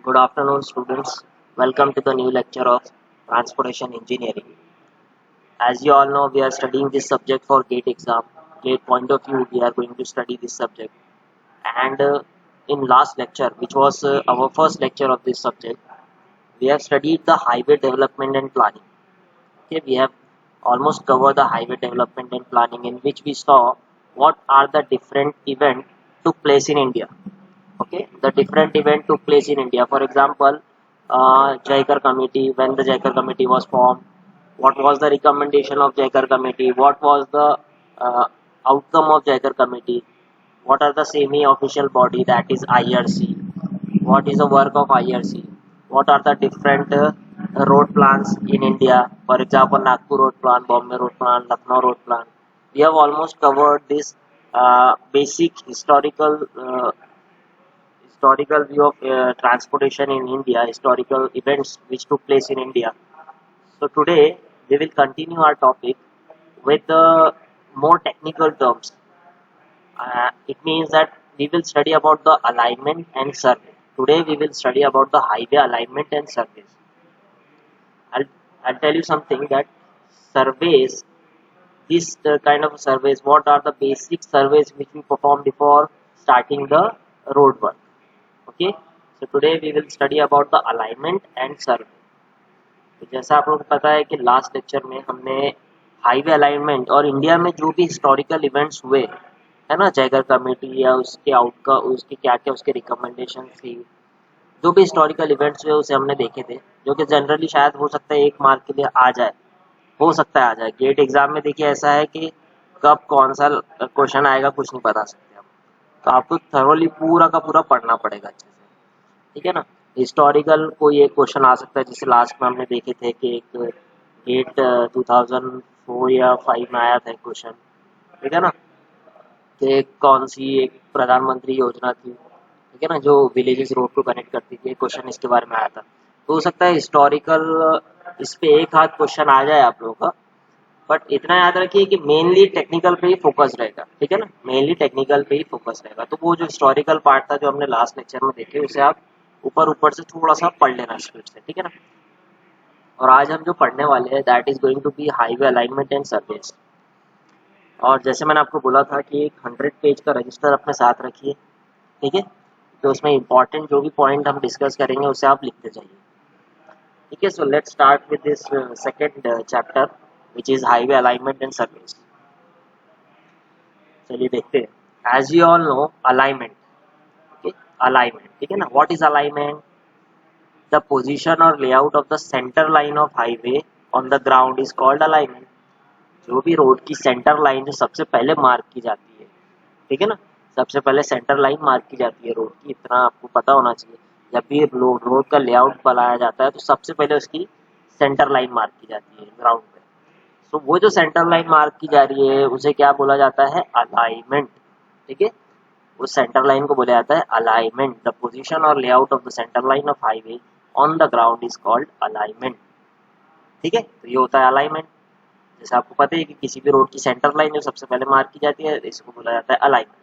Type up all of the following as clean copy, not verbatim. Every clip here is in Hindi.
Good afternoon, students. Welcome to the new lecture of Transportation Engineering. As you all know, we are studying this subject for GATE exam. GATE point of view, we are going to study this subject. And in last lecture, which was our first lecture of this subject, we have studied the highway development and planning. Okay, we have almost covered the highway development and planning, in which we saw what are the different events took place in India. Okay, the different event took place in India. For example, Jaikar committee, when the Jaikar committee was formed, what was the recommendation of Jaikar committee, what was the uh, outcome of Jaikar committee, what are the semi-official body, that is IRC, what is the work of IRC, what are the different road plans in India, for example Nagpur road plan, Bombay road plan, Lucknow road plan. We have almost covered this basic historical view of transportation in India, historical events which took place in India. So today we will continue our topic with more technical terms. It means that we will study about the alignment and survey. Today we will study about the highway alignment and surveys. I'll, I'll tell you something that surveys, this kind of surveys, what are the basic surveys which we perform before starting the road work. Okay, so today we will study about the alignment and survey. तो जैसा आप लोगों को पता है कि लास्ट लेक्चर में हमने हाईवे अलाइनमेंट और इंडिया में जो भी हिस्टोरिकल इवेंट्स हुए है ना, जयगर कमेटी या उसके आउटका उसके क्या क्या उसके रिकमेंडेशन थी, जो भी हिस्टोरिकल इवेंट्स हुए उसे हमने देखे थे, जो कि जनरली शायद हो सकता है 1 मार्क के लिए आ जाए, हो सकता है आ जाए। गेट एग्जाम में देखिए ऐसा है कि कब कौन सा क्वेश्चन आएगा कुछ नहीं बता सकते हम, तो आपको थरोली पूरा का पूरा पढ़ना पड़ेगा अच्छे से, ठीक है ना। हिस्टोरिकल कोई एक क्वेश्चन आ सकता है, जैसे लास्ट में हमने देखे थे कि एक गेट 2004 या 5 में आया था एक क्वेश्चन, ठीक है ना, कि कौन सी एक प्रधानमंत्री योजना थी, ठीक है ना, जो विलेजेस रोड को कनेक्ट करती थी, एक क्वेश्चन इसके बारे में आया था। तो हो सकता है हिस्टोरिकल इस पे एक आध क्वेश्चन आ जाए आप लोगों का, बट इतना याद रखिए कि मेनली टेक्निकल पे ही फोकस रहेगा, ठीक है ना, मेनली टेक्निकल पे ही फोकस रहेगा। तो वो जो हिस्टोरिकल पार्ट था जो हमने लास्ट लेक्चर में देखे, उसे आप ऊपर ऊपर से थोड़ा सा पढ़ लेना स्पीड से, ठीक है ना। और आज हम जो पढ़ने वाले हैं that is going to be highway alignment and service. और जैसे मैंने आपको बोला था कि एक 100 पेज का रजिस्टर अपने साथ रखिए, ठीक है, तो उसमें इंपॉर्टेंट जो भी पॉइंट हम डिस्कस करेंगे उसे आप लिखते जाइए, ठीक है। So let's start with this second chapter which is highway alignment and service. चलिए देखते हैं। As you all know alignment, okay, alignment, ठीक है ना। What is alignment? The position और layout of the centre line of highway on the ground is called alignment. जो भी रोड की सेंटर लाइन जो सबसे पहले मार्क की जाती है, ठीक है ना, सबसे पहले सेंटर लाइन मार्क की जाती है रोड की, इतना आपको पता होना चाहिए। जब भी रोड का लेआउट बनाया जाता है तो सबसे पहले उसकी सेंटर लाइन मार्क की जाती है ग्राउंड पे। तो वो जो सेंटर लाइन मार्क की जा रही है उसे क्या बोला जाता है? अलाइनमेंट, ठीक है। उस सेंटर लाइन को बोला जाता है अलाइनमेंट। द पोजीशन और layout of the centre line of highway on the ground is called alignment, ठीक है। तो ये होता है अलाइनमेंट। जैसे आपको पता है कि किसी भी रोड की सेंटर लाइन जो सबसे पहले मार्क की जाती है इसको बोला जाता है अलाइनमेंट।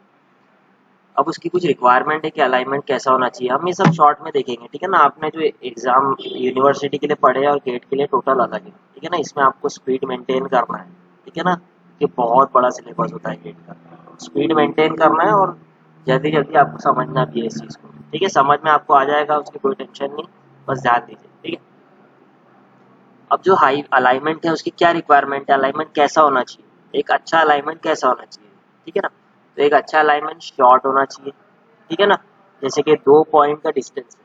अब उसकी कुछ रिक्वायरमेंट है कि अलाइनमेंट कैसा होना चाहिए, हम ये सब शॉर्ट में देखेंगे, ठीक है ना। आपने जो एग्जाम यूनिवर्सिटी के लिए पढ़े और गेट के लिए टोटल अलग है, ठीक है ना। इसमें आपको स्पीड मेंटेन करना है, ठीक है ना, कि बहुत बड़ा सिलेबस होता है गेट का, स्पीड मेंटेन करना है और जल्दी जल्दी आपको समझना भी है इस चीज़ को, ठीक है। समझ में आपको आ जाएगा, उसकी कोई टेंशन नहीं, बस ध्यान दीजिए, ठीक है। अब जो हाई अलाइनमेंट है उसकी क्या रिक्वायरमेंट है, अलाइनमेंट कैसा होना चाहिए, एक अच्छा अलाइनमेंट कैसा होना चाहिए, ठीक है ना। तो एक अच्छा अलाइनमेंट शॉर्ट होना चाहिए, ठीक है ना। जैसे कि 2 पॉइंट का डिस्टेंस है,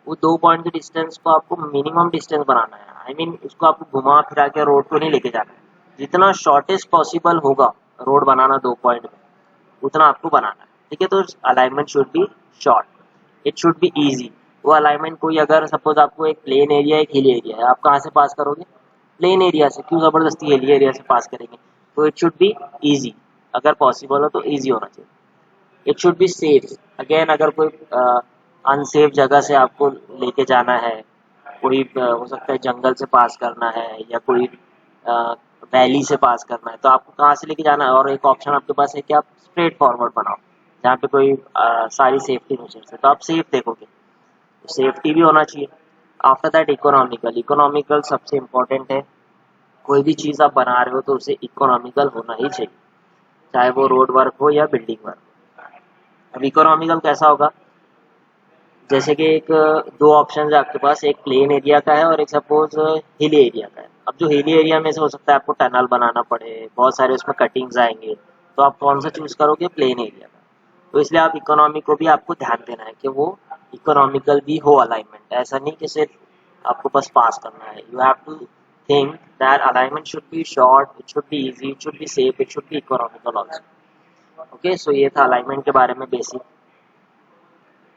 वो 2 पॉइंट के डिस्टेंस को आपको मिनिमम डिस्टेंस बनाना है, आई मीन उसको आपको घुमा फिरा के रोड को नहीं लेके जाना है, जितना शॉर्टेस्ट पॉसिबल होगा रोड बनाना 2 पॉइंट में उतना आपको बनाना है, ठीक है। तो alignment should be short, it should be easy. वो अलाइनमेंट कोई अगर सपोज आपको एक प्लेन एरिया एक हिल एरिया है, आप कहाँ से पास करोगे? प्लेन एरिया से, क्यों जबरदस्ती हिल एरिया से पास करेंगे? तो इट शुड बी इजी, अगर पॉसिबल हो तो इजी होना चाहिए। It should be safe, again अगर कोई अनसेफ जगह से आपको लेके जाना है, कोई हो सकता है जंगल से पास करना है या कोई वैली से पास करना है, तो आपको कहाँ से लेके जाना है? और एक ऑप्शन आपके पास है कि आप स्ट्रेट फॉरवर्ड बनाओ, जहाँ पे कोई सारी सेफ्टी मेजर्स है, तो आप सेफ देखोगे। सेफ्टी भी होना चाहिए। आफ्टर दैट इकोनॉमिकल, इकोनॉमिकल सबसे इम्पोर्टेंट है। कोई भी चीज़ आप बना रहे हो तो उसे इकोनॉमिकल होना ही चाहिए, चाहे वो रोड वर्क हो या बिल्डिंग वर्क। अब इकोनॉमिकल कैसा होगा, जैसे कि एक दो ऑप्शन है आपके पास, एक प्लेन एरिया का है और एक सपोज हिली एरिया का है। अब जो हिली एरिया में से हो सकता है आपको टनल बनाना पड़े, बहुत सारे उसमें कटिंग्स आएंगे, तो आप कौन सा चूज करोगे, प्लेन एरिया का। तो इसलिए आप इकोनॉमी को भी आपको ध्यान देना है कि वो इकोनॉमिकल भी हो अलाइनमेंट, ऐसा नहीं कि सिर्फ आपको बस पास करना है। You have to think that alignment should be short, it should be easy, it should be safe, it should be economical also. Okay, so ये था अलाइनमेंट के बारे में बेसिक।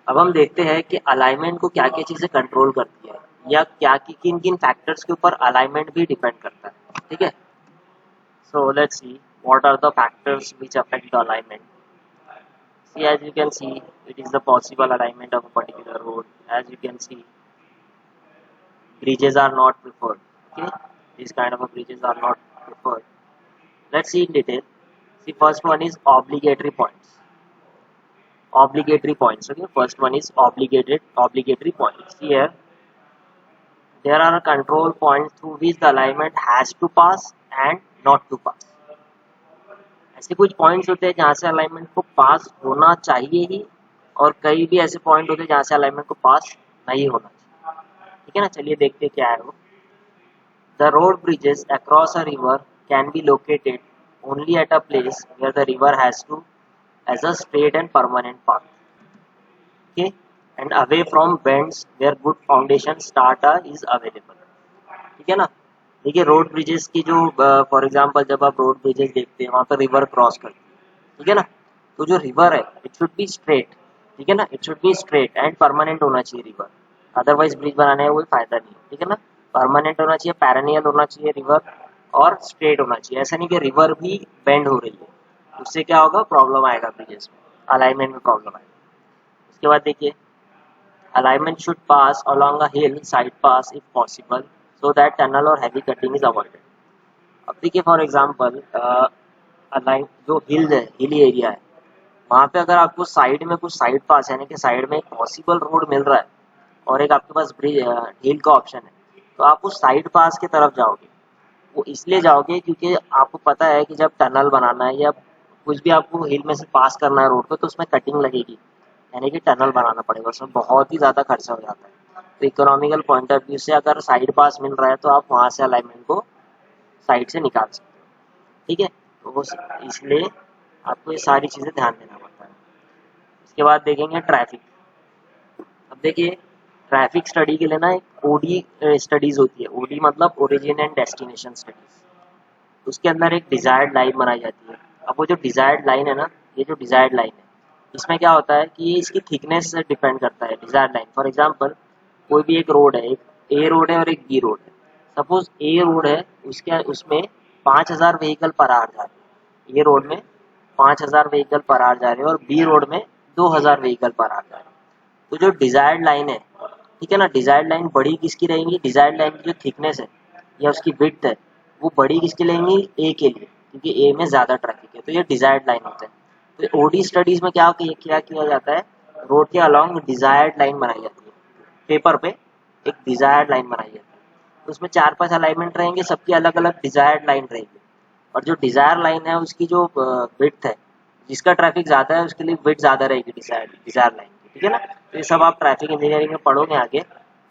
अब हम देखते हैं कि अलाइनमेंट को क्या क्या चीज़ें कंट्रोल करती है, या क्या किन किन फैक्टर्स के ऊपर अलाइनमेंट भी डिपेंड करता है। ठीक है, so let's see what are the factors which affect the alignment. See, as you can see, it is the possible alignment of a particular road. As you can see, bridges are not preferred. Okay, these kind of bridges are not preferred. Let's see in detail. See, first one is obligatory points. Obligatory points. Okay, first one is obligatory points. Here, there are control points through which the alignment has to pass and not to pass. ऐसे कुछ पॉइंट्स होते हैं जहाँ से अलाइनमेंट को पास होना चाहिए ही, और कई भी ऐसे पॉइंट होते हैं जहाँ से अलाइनमेंट को पास नहीं होना चाहिए। ठीक है ना, चलिए देखते हैं क्या है वो। The road bridges across a river can be located only at a place where the river has to as a straight and permanent path. Okay, and away from bends where good foundation strata is available. ठीक है ना, देखिए रोड ब्रिजेस की जो फॉर एग्जांपल जब आप रोड ब्रिजेस देखते हैं वहाँ पर रिवर क्रॉस करती है। ठीक है ना, तो जो रिवर है इट शुड बी स्ट्रेट। ठीक है ना, it should be straight and permanent होना चाहिए रिवर, अदरवाइज ब्रिज बनाने का कोई फायदा नहीं है। ठीक है ना, परमानेंट होना चाहिए, पैरेनियल होना चाहिए रिवर, और स्ट्रेट होना चाहिए। ऐसा नहीं कि रिवर भी बेंड हो रही है, उससे क्या होगा, प्रॉब्लम आएगा ब्रिजेस में, अलाइनमेंट में प्रॉब्लम आएगा। उसके बाद देखिए, alignment should pass along a hill side pass if possible so that tunnel or heavy cutting is avoided। अब देखिए फॉर एग्जांपल अलाइन जो हिल है, हिली एरिया है, वहाँ पे अगर आपको साइड में कुछ साइड पास यानी कि साइड में एक पॉसिबल रोड मिल रहा है और एक आपके पास ब्रिज हिल का ऑप्शन है, तो आप उस साइड पास की तरफ जाओगे। वो इसलिए जाओगे क्योंकि आपको पता है कि जब टनल बनाना है या कुछ भी आपको हिल में से पास करना है रोड को, तो उसमें कटिंग लगेगी, यानी कि टनल बनाना पड़ेगा, उसमें बहुत ही ज़्यादा खर्चा हो जाता है। तो इकोनॉमिकल पॉइंट ऑफ व्यू से अगर साइड पास मिल रहा है तो आप वहाँ से अलाइनमेंट को साइड से निकाल सकते हो। ठीक है, तो वो इसलिए आपको ये सारी चीज़ें ध्यान देना पड़ता है। इसके बाद देखेंगे ट्रैफिक। अब देखिए, ट्रैफिक स्टडी के लिए ना एक ओडी स्टडीज़ होती है। ओडी मतलब ओरिजिन एंड डेस्टिनेशन स्टडीज़। उसके अंदर एक डिजायर्ड लाइन बनाई जाती है। अब वो जो डिजायर्ड लाइन है ना, ये जो डिजायर्ड लाइन है, इसमें क्या होता है कि ये इसकी थिकनेस से डिपेंड करता है डिजायर्ड लाइन। फॉर एग्जांपल, कोई भी एक रोड है, एक ए रोड है और एक बी रोड है। सपोज ए रोड है, उसके उसमें 5000 व्हीकल पर आवर जा रहे हैं। ए रोड में 5000 व्हीकल पर आवर जा रहे हैं और बी रोड में 2000 व्हीकल पर आवर जा रहे हैं। तो जो डिजायर्ड लाइन है, ठीक है ना, डिजायर्ड लाइन बड़ी किसकी रहेंगी, डिजायर्ड लाइन की जो थिकनेस है या उसकी विड्थ है, वो बड़ी किसके लेंगी, ए के लिए, क्योंकि ए में ज़्यादा ट्रैफिक है। तो ये डिजायर्ड लाइन होता है। तो ओडी स्टडीज़ में क्या किया जाता है, रोड के अलॉन्ग डिजायर्ड लाइन बनाई जाती है। पेपर पे एक डिजायर्ड लाइन बनाई जाती है, तो उसमें 4-5 अलाइनमेंट रहेंगे, सबकी अलग अलग डिजायर्ड लाइन रहेगी। और जो डिजायर लाइन है उसकी जो विड्थ है, जिसका ट्रैफिक ज़्यादा है उसके लिए विड्थ ज़्यादा रहेगी डिजायर लाइन की। ठीक है ना, तो ये सब आप ट्रैफिक इंजीनियरिंग में पढ़ोगे आगे,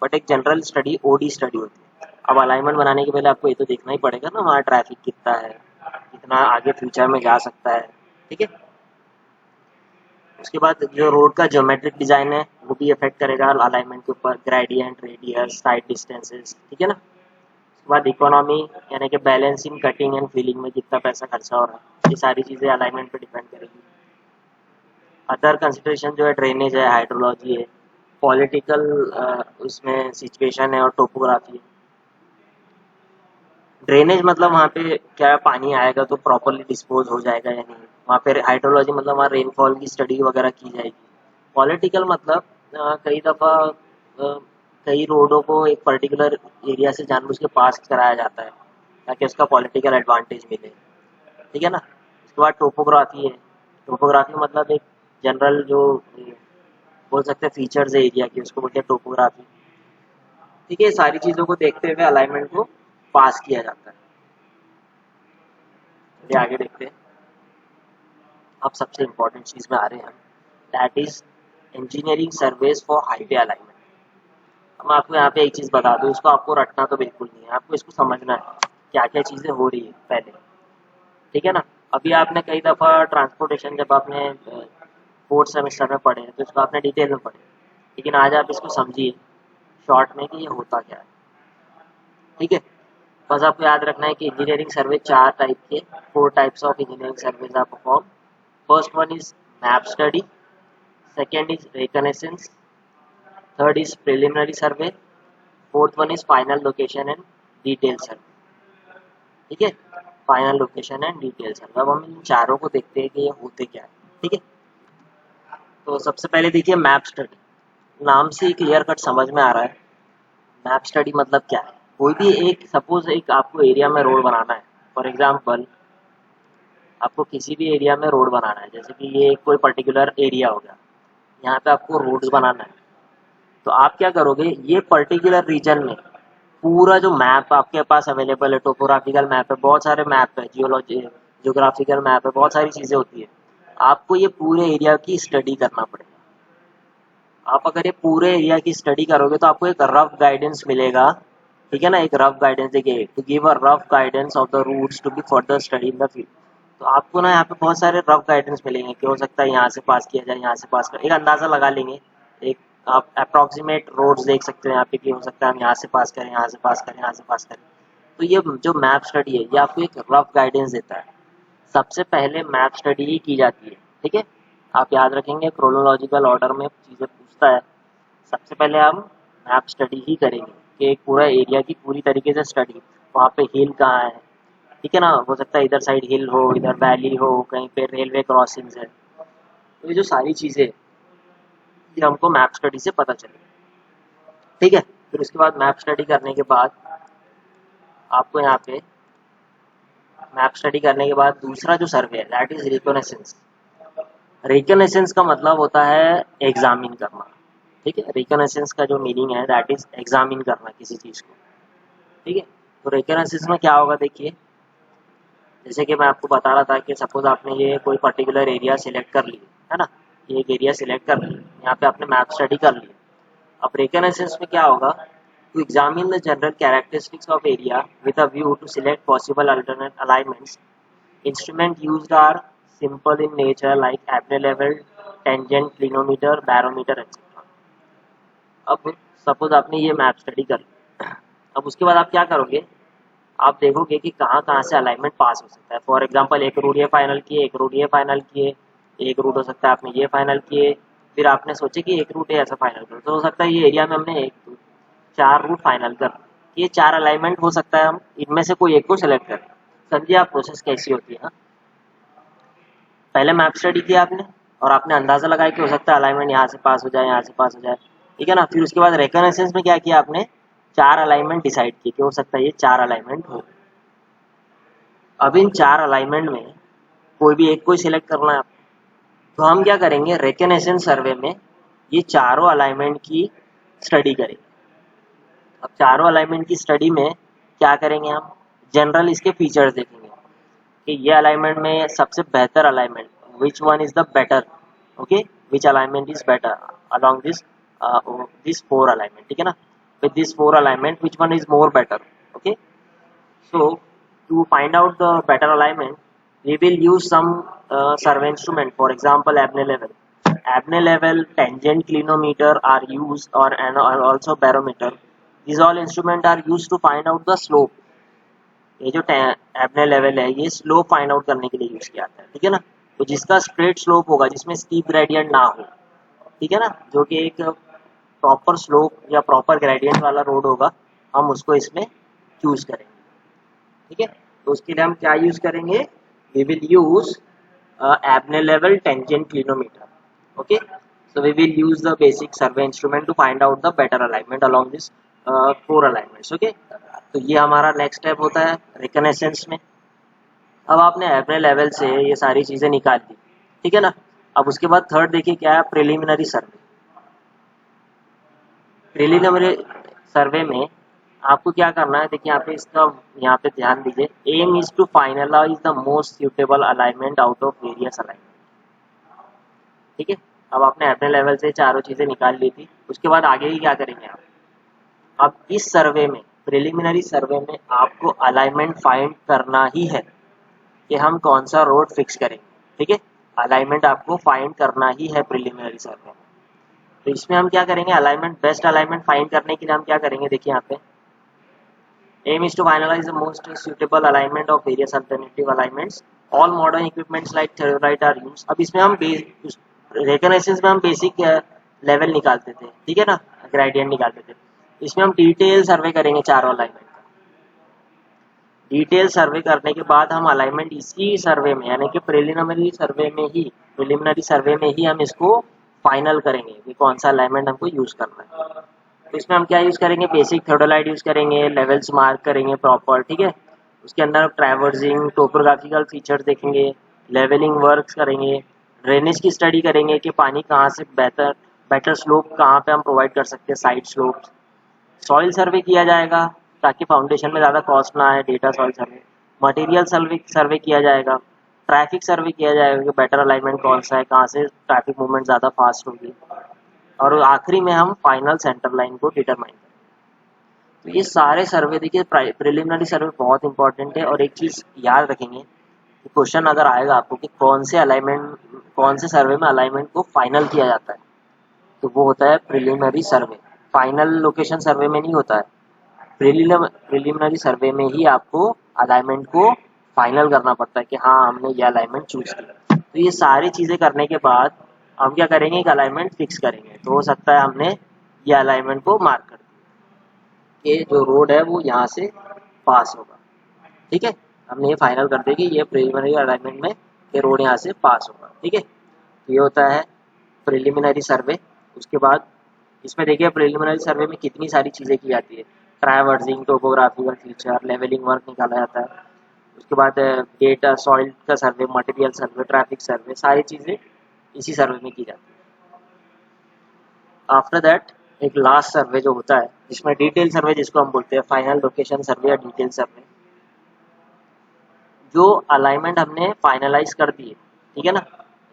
बट एक जनरल स्टडी ओडी स्टडी होती है। अब अलाइनमेंट बनाने के पहले आपको ये तो देखना ही पड़ेगा ना, वहाँ ट्रैफिक कितना है, कितना आगे फ्यूचर में जा सकता है। ठीक है, उसके बाद जो रोड का ज्योमेट्रिक डिजाइन है वो भी इफेक्ट करेगा अलाइनमेंट के ऊपर, ग्रेडियंट, रेडियस, साइड डिस्टेंसेस। ठीक है ना, उसके बाद इकोनॉमी यानी कि बैलेंसिंग, कटिंग एंड फिलिंग में कितना पैसा खर्चा हो रहा है, ये सारी चीज़ें अलाइनमेंट पे डिपेंड करेगी। अदर कंसिडरेशन जो है ड्रेनेज है, हाइड्रोलॉजी है, पॉलिटिकल उसमें सिचुएशन है और टोपोग्राफी है। ड्रेनेज मतलब वहाँ पे क्या पानी आएगा तो प्रॉपरली डिस्पोज हो जाएगा या नहीं, वहाँ पे हाइड्रोलॉजी मतलब वहाँ रेनफॉल की स्टडी वगैरह की जाएगी। पॉलिटिकल मतलब कई दफ़ा कई रोडों को एक पर्टिकुलर एरिया से जानबूझ के पास कराया जाता है ताकि उसका पॉलिटिकल एडवांटेज मिले। ठीक है ना, उसके बाद टोपोग्राफी है। टोपोग्राफी मतलब एक जनरल जो बोल सकते हैं फीचर्स है एरिया की, उसको बोलते हैं टोपोग्राफी। ठीक है, सारी चीज़ों को देखते हुए अलाइनमेंट को पास किया जाता है। चलिए आगे देखते हैं। अब सबसे इम्पोर्टेंट चीज़ में आ रहे हैं, that is engineering surveys for highway alignment. अब मैं आपको यहाँ पे एक चीज़ बता दूँ, इसको आपको रटना तो बिल्कुल नहीं है, आपको इसको समझना है क्या क्या चीज़ें हो रही है पहले। ठीक है ना। अभी आपने कई दफ़ा ट्रांसपोर्टेशन जब आपने फोर्थ सेमेस्टर में पढ़े तो इसको आपने डिटेल में पढ़े, लेकिन आज आप इसको समझिए शॉर्ट में कि ये होता क्या है। ठीक है, बस आपको याद रखना है कि इंजीनियरिंग सर्वे चार टाइप के, 4 types of engineering surveys are perform. First one is map study, second is reconnaissance, third is preliminary survey, fourth one is final location and detail survey. ठीक है, final location and detail survey. अब हम इन चारों को देखते हैं कि ये होते क्या है। ठीक है, तो सबसे पहले देखिए मैप स्टडी। नाम से ही क्लियर कट समझ में आ रहा है मैप स्टडी मतलब क्या है। कोई भी एक, सपोज एक आपको एरिया में रोड बनाना है, फॉर एग्जांपल आपको किसी भी एरिया में रोड बनाना है, जैसे कि ये कोई पर्टिकुलर एरिया हो गया, यहाँ पे आपको रोड्स बनाना है, तो आप क्या करोगे, ये पर्टिकुलर रीजन में पूरा जो मैप आपके पास अवेलेबल है, टोपोग्राफिकल मैप है, बहुत सारे मैप है, जियोलॉजी जियोग्राफिकल मैप है, बहुत सारी चीज़ें होती है, आपको ये पूरे एरिया की स्टडी करना पड़ेगा। आप अगर ये पूरे एरिया की स्टडी करोगे तो आपको एक रफ गाइडेंस मिलेगा। ठीक है ना, एक रफ गाइडेंस देखिए, to give a rough guidance of the routes to be further study in the field. तो आपको ना यहाँ पे बहुत सारे रफ गाइडेंस मिलेंगे कि हो सकता है यहाँ से पास किया जाए, यहाँ से पास कर, एक अंदाजा लगा लेंगे, एक आप अप्रॉक्सीमेट रोड्स देख सकते हो यहाँ पे कि हो सकता है हम यहाँ से पास करें, यहाँ से पास करें, यहाँ से पास करें। तो ये जो मैप स्टडी है ये आपको एक रफ गाइडेंस देता है। सबसे पहले मैप स्टडी ही की जाती है। ठीक है, आप याद रखेंगे क्रोनोलॉजिकल ऑर्डर में चीज़ें पूछता है, सबसे पहले हम मैप स्टडी ही करेंगे कि एक पूरा एरिया की पूरी तरीके से स्टडी, वहाँ पे हिल कहाँ है। ठीक है ना, हो सकता है इधर साइड हिल हो, इधर वैली हो, कहीं पे रेलवे क्रॉसिंग्स है। तो ये जो सारी चीज़ें ये हमको मैप स्टडी से पता चले। ठीक है, फिर उसके बाद मैप स्टडी करने के बाद आपको यहाँ पे मैप स्टडी करने के बाद दूसरा जो सर्वे है दैट इज रिकॉनेसेंस। रिकॉनेसेंस का मतलब होता है एग्जामिन करना। ठीक है, रिकॉनेसेंस का जो मीनिंग है दैट इज एग्जामिन करना किसी चीज़ को। ठीक है, तो रिकॉनेसेंस में क्या होगा देखिए, जैसे कि मैं आपको बता रहा था कि सपोज आपने ये कोई पर्टिकुलर एरिया सिलेक्ट कर लिया है ना, ये एक एरिया सिलेक्ट कर लिया, यहाँ पे आपने मैप स्टडी कर लिया। अब रिकॉनेसेंस में क्या होगा, to examine the general characteristics of area with a view to select possible alternate alignments. Instrument used are simple in nature like Abney level, tangent, clinometer, barometer etcetera. अब सपोज आपने ये मैप स्टडी कर ली, अब उसके बाद आप क्या करोगे, आप देखोगे कि कहाँ कहाँ से अलाइनमेंट पास हो सकता है। फॉर एग्जांपल एक रूट ये फाइनल किए, एक रूट ये फाइनल किए, एक रूट हो सकता है आपने ये फाइनल किए, फिर आपने सोचे कि एक रूट है ऐसा फाइनल करो, तो हो सकता है ये एरिया में हमने एक दो चार रूट फाइनल कर, ये चार अलाइनमेंट हो सकता है, हम इनमें से कोई एक को सिलेक्ट करें। समझिए आप प्रोसेस कैसी होती है ना। पहले मैप स्टडी किया आपने और आपने अंदाजा लगाया कि हो सकता है अलाइनमेंट यहाँ से पास हो जाए, यहाँ से पास हो जाए। ठीक है ना, फिर उसके बाद रिकॉनेसेंस में क्या किया आपने, चार अलाइनमेंट डिसाइड किए कि हो सकता है ये चार अलाइनमेंट हो। अब इन चार अलाइनमेंट में कोई भी एक को ही सिलेक्ट करना है, तो हम क्या करेंगे, रिकॉनेसेंस सर्वे में ये चारों अलाइनमेंट की स्टडी करेंगे। अब चारों अलाइनमेंट की स्टडी में क्या करेंगे, हम जनरल इसके फीचर्स देखेंगे कि ये अलाइनमेंट में सबसे बेहतर alignment, which one is the better, okay, which alignment is better along this four alignment। ठीक है ना, with this four alignment which one is more better। okay, so to find out the better alignment we will use some survey instrument, for example Abney level, tangent, clinometer are used, or and also barometer। these all instruments are used to find out the slope। ये जो एबने लेवल है ये स्लोप फाइंड आउट करने के लिए यूज किया जाता है। ठीक है ना, तो जिसका स्ट्रेट स्लोप होगा, जिसमें स्टीप ग्रेडियंट ना हो, ठीक है ना, जो कि एक प्रॉपर स्लोप या प्रॉपर ग्रेडियंट वाला रोड होगा, हम उसको इसमें चूज करेंगे। ठीक है, तो उसके लिए हम क्या यूज करेंगे, we will use Abney level, tangent, clinometer. Okay, so we will use the basic survey instrument to find out the better alignment along this four alignments। okay, तो ये हमारा नेक्स्ट स्टेप होता है रिकनेसेंस में। अब आपने एवरेज लेवल से ये सारी चीज़ें निकाल दी, ठीक है ना। अब उसके बाद थर्ड देखिए क्या है, प्रिलिमिनरी सर्वे। प्रिलिमिनरी सर्वे में आपको क्या करना है, देखिए यहाँ पे ध्यान दीजिए, aim is to finalise the most suitable alignment out of various alignment. ठीक है, अब आपने अपने लेवल से चारों चीजें निकाल ली थी, उसके बाद आगे ही क्या करेंगे आप, अब इस सर्वे में, प्रिलिमिनरी सर्वे में आपको अलाइनमेंट फाइंड करना ही है कि हम कौन सा रोड फिक्स करेंगे। ठीक है, अलाइनमेंट आपको फाइंड करना ही है प्रिलिमिनरी सर्वे में। तो इसमें हम क्या करेंगे, अलाइनमेंट, बेस्ट अलाइनमेंट फाइंड करने के लिए हम क्या करेंगे, देखिए यहाँ पे aim is to finalize the most suitable alignment of various alternative alignments. All modern equipments like theodolite are used. अब इसमें हम रिकॉग्निशंस में हम बेसिक लेवल निकालते थे, ठीक है ना, ग्रेडियंट निकालते थे। इसमें हम डिटेल सर्वे करेंगे चारों अलाइनमेंट का। डिटेल सर्वे करने के बाद हम अलाइनमेंट इसी सर्वे में, यानी कि प्रिलिमिनरी सर्वे में ही हम इसको फाइनल करेंगे कि कौन सा अलाइनमेंट हमको यूज करना है। तो इसमें हम क्या यूज़ करेंगे, बेसिक थियोडोलाइट यूज़ करेंगे, लेवल्स मार्क करेंगे प्रॉपर। ठीक है, उसके अंदर ट्रैवर्सिंग, टोपोग्राफिकल फीचर्स देखेंगे, लेवलिंग वर्क्स करेंगे, ड्रेनेज की स्टडी करेंगे कि पानी कहाँ से बेटर स्लोप कहाँ पे हम प्रोवाइड कर सकते हैं, साइड स्लोप्स। सॉइल सर्वे किया जाएगा ताकि फाउंडेशन में ज़्यादा कॉस्ट ना आए, डेटा सॉइल सर्वे। मटेरियल सर्वे किया जाएगा, ट्रैफिक सर्वे किया जाएगा कि बेटर अलाइनमेंट कौन सा है, कहाँ से ट्रैफिक मूवमेंट ज़्यादा फास्ट होगी, और आखिरी में हम फाइनल सेंटर लाइन को डिटरमाइन करें। तो ये सारे सर्वे, देखिए प्रिलिमिनरी सर्वे बहुत इंपॉर्टेंट है। और एक चीज़ याद रखेंगे कि क्वेश्चन अगर आएगा आपको कि कौन से सर्वे में अलाइनमेंट को फाइनल किया जाता है, तो वो होता है प्रिलिमिनरी सर्वे। फाइनल लोकेशन सर्वे में नहीं होता है, प्रिलिमिनरी सर्वे में ही आपको अलाइनमेंट को फाइनल करना पड़ता है कि हाँ हमने ये अलाइनमेंट चूज किया। तो ये सारी चीज़ें करने के बाद हम क्या करेंगे, एक अलाइनमेंट फिक्स करेंगे। तो हो सकता है हमने ये अलाइनमेंट को मार्क कर दिया कि जो रोड है वो यहाँ से पास होगा। ठीक है, हमने ये फाइनल कर दिया कि ये प्रिलिमिनरी अलाइनमेंट में ये रोड यहाँ से पास होगा। ठीक है, तो ये होता है प्रिलिमिनरी सर्वे। उसके बाद इसमें देखिए प्रिलिमिनरी सर्वे में कितनी सारी चीज़ें की जाती है, traversing, topographical feature, levelling work निकाला जाता है। उसके बाद डेटा सॉइल का सर्वे, मटेरियल सर्वे, ट्रैफिक सर्वे, सारी चीज़ें इसी सर्वे में की जाती है। आफ्टर दैट एक लास्ट सर्वे जो होता है, जिसमें डिटेल सर्वे जिसको हम बोलते हैं, फाइनल लोकेशन सर्वे या डिटेल सर्वे। जो अलाइनमेंट हमने फाइनलाइज कर दिए, ठीक है ना,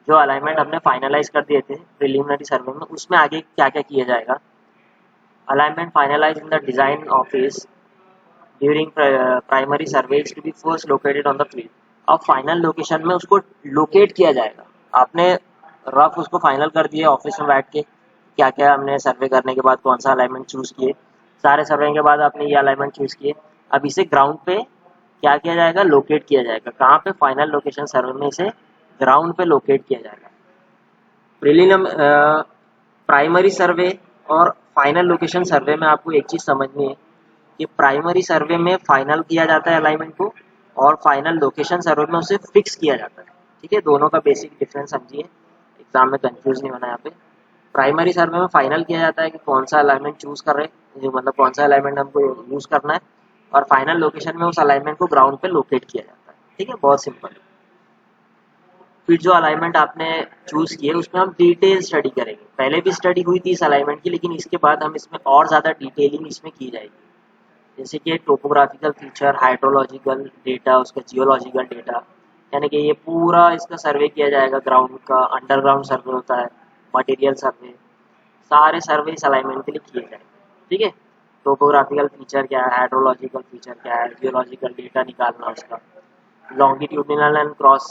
जो अलाइनमेंट हमने फाइनलाइज कर दिए थे प्रिलिमिनरी सर्वे में, उसमें आगे क्या क्या किया जाएगा। Alignment finalise in the design office during primary survey is to be first located on the field. अब फाइनल लोकेशन में उसको लोकेट किया जाएगा। आपने रफ उसको फाइनल कर दिए ऑफिस में बैठ के, क्या क्या हमने सर्वे करने के बाद कौन सा अलाइनमेंट चूज किए, सारे सर्वे के बाद आपने ये अलाइनमेंट चूज किए। अब इसे ग्राउंड पे क्या किया जाएगा, लोकेट किया जाएगा। कहाँ पे, फाइनल लोकेशन सर्वे में इसे ग्राउंड पे लोकेट किया जाएगा। प्राइमरी सर्वे और फाइनल लोकेशन सर्वे में आपको एक चीज समझनी है कि प्राइमरी सर्वे में फाइनल किया जाता है अलाइनमेंट को, और फाइनल लोकेशन सर्वे में उसे फिक्स किया जाता है। ठीक है, दोनों का बेसिक डिफरेंस समझिए, एग्जाम में कंफ्यूज नहीं होना। यहाँ पे प्राइमरी सर्वे में फाइनल किया जाता है कि कौन सा अलाइनमेंट चूज कर रहे हैं, जो मतलब कौन सा अलाइनमेंट हमको यूज करना है, और फाइनल लोकेशन में उस अलाइनमेंट को ग्राउंड पे लोकेट किया जाता है। ठीक है, बहुत सिंपल। फिर जो अलाइनमेंट आपने चूज किए उसमें हम डिटेल स्टडी करेंगे। पहले भी स्टडी हुई थी इस अलाइनमेंट की, लेकिन इसके बाद हम इसमें और ज़्यादा डिटेलिंग इसमें की जाएगी, जैसे कि टोपोग्राफिकल फीचर, हाइड्रोलॉजिकल डेटा, उसका जियोलॉजिकल डेटा, यानी कि ये पूरा इसका सर्वे किया जाएगा। ग्राउंड का अंडरग्राउंड सर्वे होता है, मटेरियल सर्वे, सारे सर्वे इस अलाइनमेंट के लिए किए जाएंगे। ठीक है, टोपोग्राफिकल फीचर क्या है, हाइड्रोलॉजिकल फीचर क्या है, जियोलॉजिकल डेटा निकालना उसका, longitudinal and cross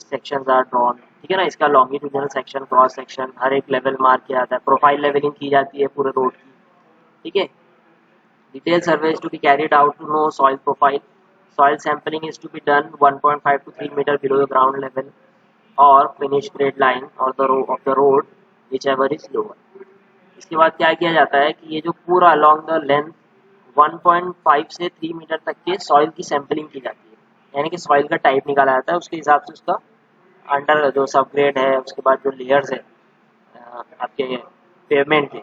sections are drawn. ठीक है ना, इसका लॉन्गिट्यूडिनल सेक्शन, क्रॉस सेक्शन, हर एक लेवल मार्क किया जाता है। प्रोफाइल लेवलिंग की जाती है पूरे रोड की। ठीक है, detail survey is to be carried out to know soil profile. Soil sampling is to be done 1.5 to 3 metre below the ground level और फिनिश ग्रेड लाइन और of the road whichever is lower. इसके बाद क्या किया जाता है कि ये जो पूरा अलॉन्ग द लेंथ 1.5 से 3 मीटर तक के सॉइल की सैंपलिंग की जाती है, यानी कि सॉइल का टाइप निकाला जाता है, उसके हिसाब से उसका अंडर जो सब ग्रेड है, उसके बाद जो लेयर्स है आपके पेवमेंट के,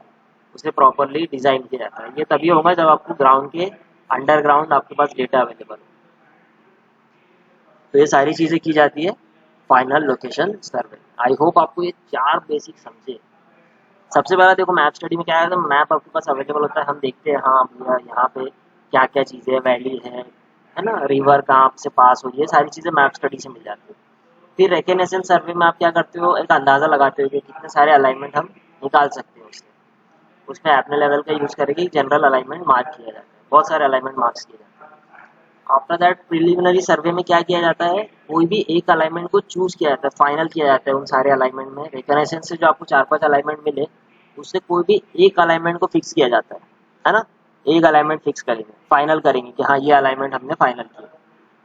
उसे प्रॉपरली डिजाइन किया जाता है। ये तभी होगा जब आपको ग्राउंड के अंडरग्राउंड आपके पास डेटा अवेलेबल हो। तो ये सारी चीज़ें की जाती है final location survey. I hope आपको ये चार बेसिक समझे। सबसे पहला देखो मैप स्टडी में क्या है, मैप आपके पास अवेलेबल होता है, हम देखते हैं हाँ भैया यहाँ पे क्या क्या चीज़ें, वैली है ना, रिवर कहाँ से पास हुई है, सारी चीज़ें मैप स्टडी से मिल जाती है। फिर रिकग्निशन सर्वे में आप क्या करते हो, एक अंदाज़ा लगाते हो कि कितने सारे अलाइनमेंट हम निकाल सकते हो उससे। उसमें अपने लेवल का यूज़ करके जनरल अलाइनमेंट मार्क किया जाता है, बहुत सारे अलाइनमेंट मार्क्स किए जाते हैं। आफ्टर दैट प्रिलिमिनरी सर्वे में क्या किया जाता है, कोई भी एक अलाइनमेंट को चूज किया जाता है, फाइनल किया जाता है उन सारे अलाइनमेंट में। रिकग्निशन से जो आपको 4-5 अलाइनमेंट मिले उससे कोई भी एक अलाइनमेंट को फिक्स किया जाता है ना। एक अलाइनमेंट फिक्स करेंगे, फाइनल करेंगे कि हाँ ये अलाइनमेंट हमने फाइनल किया।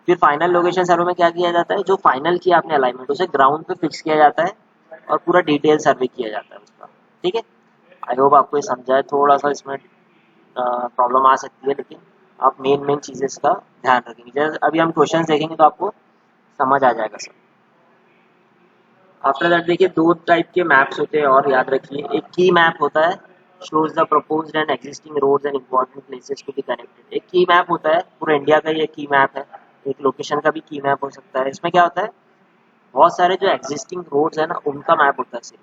फिर फाइनल लोकेशन सर्वे में क्या किया जाता है, जो फाइनल किया आपने अलाइनमेंट उसे ग्राउंड पे फिक्स किया जाता है और पूरा डिटेल सर्वे किया जाता है उसका। ठीक है, आई होप आपको ये समझा है। थोड़ा सा इसमें प्रॉब्लम आ सकती है, लेकिन आप मेन मेन चीज़ें इसका ध्यान रखेंगे। जैसे अभी हम क्वेश्चन देखेंगे तो आपको समझ आ जाएगा सब। आफ्टर दैट देखिए दो टाइप के मैप्स होते हैं और याद रखिए, एक की मैप होता है, shows the proposed and existing roads and important places to be connected. एक की मैप होता है, पूरे इंडिया का ये की मैप है। एक लोकेशन का भी की मैप हो सकता है। इसमें क्या होता है, बहुत सारे जो एग्जिस्टिंग रोड्स है ना उनका मैप होता है सिर्फ,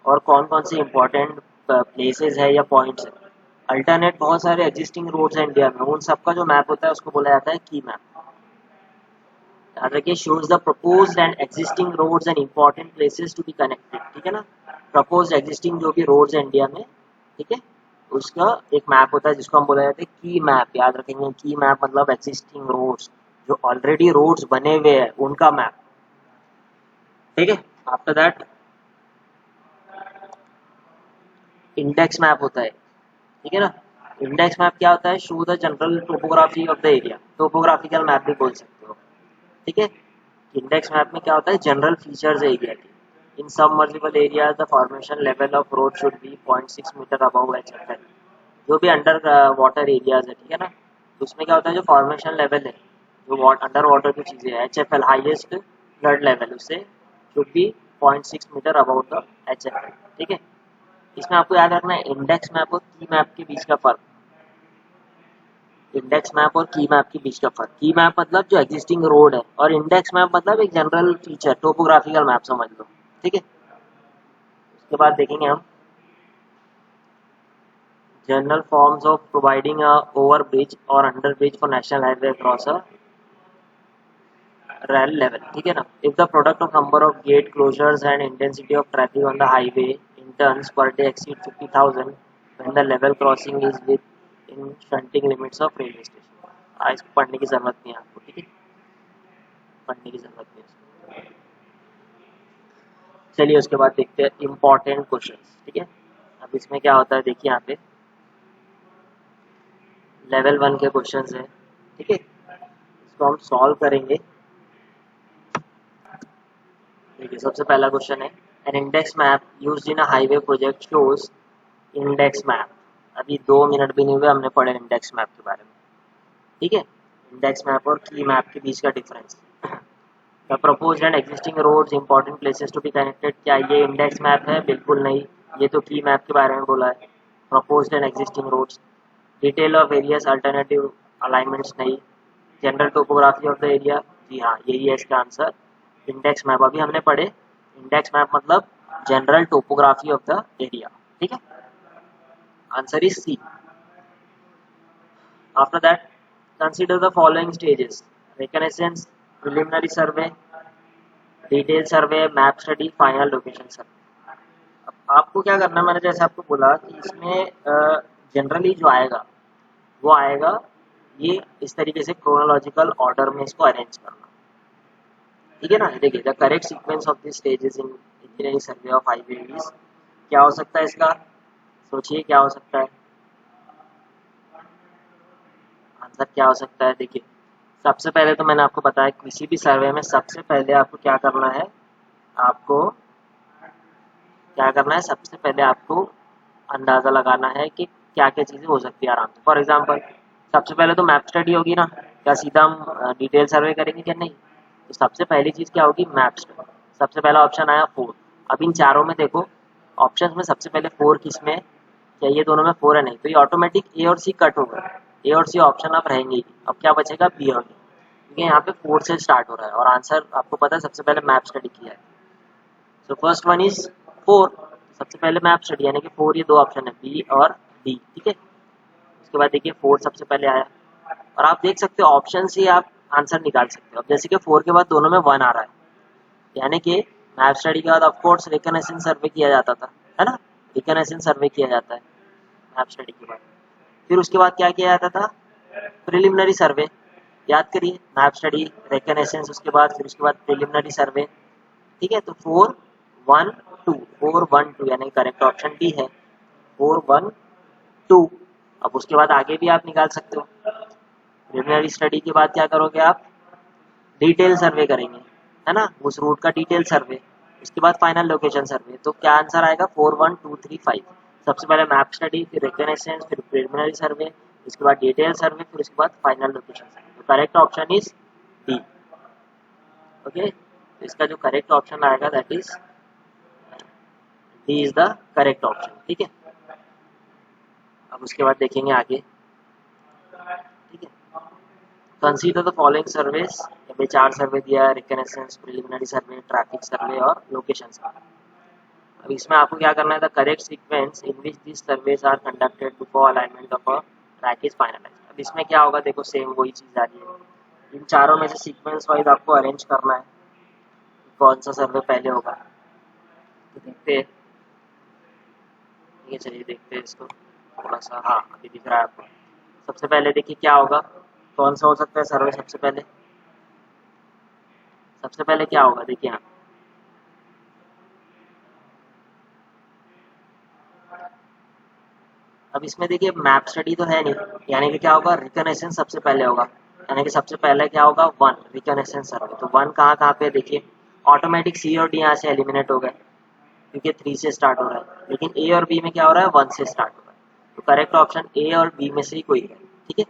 और कौन कौन से इंपॉर्टेंट प्लेसेस है या पॉइंट्स है। अल्टरनेट बहुत सारे एग्जिस्टिंग रोड्स हैं इंडिया में, उन सबका जो मैप होता है उसको बोला जाता है की मैप। याद रखिए, shows the proposed and existing roads and important places to be connected. ठीक है ना, प्रपोज्ड एग्जिस्टिंग जो भी रोड्स है इंडिया में, ठीक है, उसका एक मैप होता है जिसको हम बोला जाता है की मैप। याद रखेंगे, की मैप मतलब एग्जिस्टिंग रोड्स, जो ऑलरेडी रोड्स बने हुए हैं उनका मैप। ठीक है, आफ्टर दैट इंडेक्स मैप होता है। ठीक है ना, इंडेक्स मैप क्या होता है, show the general topography of the area, topographical map भी बोल सकते हो। ठीक है, इंडेक्स मैप में क्या होता है, जनरल फीचर्स है एरिया के। In submersible areas the formation level of road should be 0.6 metre above HFL। जो भी अंडर वाटर एरियाज है, ठीक है ना, तो उसमें क्या होता है, जो फॉर्मेशन लेवल है, जो अंडर वाटर की चीज़ें है, HFL हाईएस्ट फ्लड लेवल, उससे should be 0.6 metre about the HFL। ठीक है, इसमें आपको याद रखना है इंडेक्स मैप और की मैप के बीच का फर्क। इंडेक्स मैप और की मैप के बीच का फर्क, की मैप मतलब जो एग्जिस्टिंग रोड है, और इंडेक्स मैप मतलब एक जनरल फीचर, टोपोग्राफिकल मैप समझ लो। ठीक है, उसके बाद देखेंगे हम general forms of providing a over bridge और under bridge for national highway across a rail level. ठीक है ना, if the product of number of gate closures and intensity of traffic on the highway in turns per day exceed 50,000 when the level crossing is within shunting limits of railway station. इसको पढ़ने की जरूरत नहीं है आपको, ठीक है, पढ़ने की जरूरत नहीं है। चलिए उसके बाद देखते हैं इम्पोर्टेंट क्वेश्चन। ठीक है, अब इसमें क्या होता है, देखिए यहाँ पे लेवल 1 के क्वेश्चन है। ठीक है, इसको हम सॉल्व करेंगे। देखिए सबसे पहला क्वेश्चन है, an index map used in a highway project shows. Index map, अभी 2 मिनट भी नहीं हुए हमने पढ़े इंडेक्स मैप के बारे में। ठीक है, इंडेक्स मैप और की मैप के बीच का difference. The proposed and existing roads important places to be connected, क्या ये इंडेक्स मैप है? बिल्कुल नहीं, ये तो की मैप के बारे में बोला है। Proposed and existing roads, detail of various alternative alignments नहीं। General topography of the area, जी हाँ यही है इसका आंसर। इंडेक्स मैप अभी हमने पढ़े, इंडेक्स मैप मतलब general topography of the area. ठीक है, answer is C. After that consider the following stages: reconnaissance, preliminary survey, detail survey, map study, final location survey. अब आपको क्या करना है, मैंने जैसे आपको बोला कि इसमें जनरली जो आएगा वो आएगा ये इस तरीके से क्रोनोलॉजिकल ऑर्डर में इसको अरेंज करना। ठीक है ना, देखिए the correct sequence of this stages in engineering survey of highway is, क्या हो सकता है इसका, सोचिए क्या हो सकता है आंसर, क्या हो सकता है। देखिए सबसे पहले तो मैंने आपको बताया किसी भी सर्वे में सबसे पहले आपको क्या करना है, आपको क्या करना है, सबसे पहले आपको अंदाज़ा लगाना है कि क्या क्या चीज़ें हो सकती है आराम से। फॉर एग्जांपल सबसे पहले तो मैप स्टडी होगी ना, क्या सीधा हम डिटेल सर्वे करेंगे क्या? नहीं, तो सबसे पहली चीज़ क्या होगी, मैप स्टडी। सबसे पहला ऑप्शन आया 4। अब इन चारों में देखो, ऑप्शन में सबसे पहले 4 किस में, क्या ये दोनों में 4 है? नहीं, तो ये ऑटोमेटिक ए और सी कट होगा, ए और सी ऑप्शन अब रहेंगे ही। अब क्या बचेगा, बी और डी, क्योंकि यहाँ पे 4 से स्टार्ट हो रहा है और आंसर आपको पता है सबसे पहले मैप स्टडी किया है। सो फर्स्ट वन इज 4, सबसे पहले मैप स्टडी यानी कि 4, ये दो ऑप्शन है बी और डी, ठीक है। उसके बाद देखिए 4 सबसे पहले आया और आप देख सकते हो ऑप्शन से आप आंसर निकाल सकते हो। अब जैसे कि 4 के बाद दोनों में 1 आ रहा है, यानी कि मैप स्टडी के बाद ऑफकोर्स रिकनेसेंस सर्वे किया जाता था, है ना, रिकनेसेंस सर्वे किया जाता है मैप स्टडी के बाद। फिर उसके बाद क्या किया जाता था, प्रिलिमिनरी सर्वे। याद करिए, मैप स्टडी, रिकनेसेंस, उसके बाद फिर उसके बाद प्रिलिमिनरी सर्वे, ठीक है। तो 4 1 2, 4 1 2 यानी करेक्ट ऑप्शन डी है, 4 1 2। अब उसके बाद आगे भी आप निकाल सकते हो। प्रिलिमिनरी स्टडी के बाद क्या करोगे आप, डिटेल सर्वे करेंगे, है ना, उस रूट का डिटेल सर्वे। उसके बाद फाइनल लोकेशन सर्वे। तो क्या आंसर आएगा, 4 1 2 3 5। सबसे पहले मैप स्टडी, फिर रिकनेसेंस, फिर प्रिलिमिनरी सर्वे, उसके बाद डिटेल सर्वे, फिर उसके बाद फाइनल लोकेशन सर्वे। तो correct option is D. Okay, तो इसका जो करेक्ट ऑप्शन आएगा that is D is the correct option, ठीक है। अब उसके बाद देखेंगे आगे, ठीक है। कंसीडर द फॉलोइंग सर्वेस, अभी 4 सर्वे दिया है, reconnaissance, preliminary survey, traffic survey और लोकेशन सर्वे। अब इसमें आपको क्या करना है, the correct sequence in which this surveys are conducted before alignment of a track is finalised. अब इसमें क्या होगा, देखो सेम वही चीज आ रही है, इन चारों में से सीक्वेंस वाइज आपको अरेंज करना है कौन सा सर्वे पहले होगा। तो देखते हैं, ठीक है, चलिए देखते हैं इसको थोड़ा सा। हाँ, अभी दिख रहा है आपको। सबसे पहले देखिए क्या होगा, कौन सा हो सकता है सर्वे सबसे पहले। सबसे पहले क्या होगा, देखिए यहाँ अब इसमें देखिए मैप स्टडी तो है नहीं, यानी कि क्या होगा, रिकनेसेंस सबसे पहले होगा, यानी कि सबसे पहले क्या होगा, 1 रिकनेसेंस सर्वे। तो 1 कहाँ कहाँ पे, देखिए ऑटोमेटिक सी और डी यहाँ से एलिमिनेट हो गए क्योंकि 3 से स्टार्ट हो रहा है, लेकिन ए और बी में क्या हो रहा है, 1 से स्टार्ट हो रहा है। तो करेक्ट ऑप्शन ए और बी में से ही कोई है, ठीक है।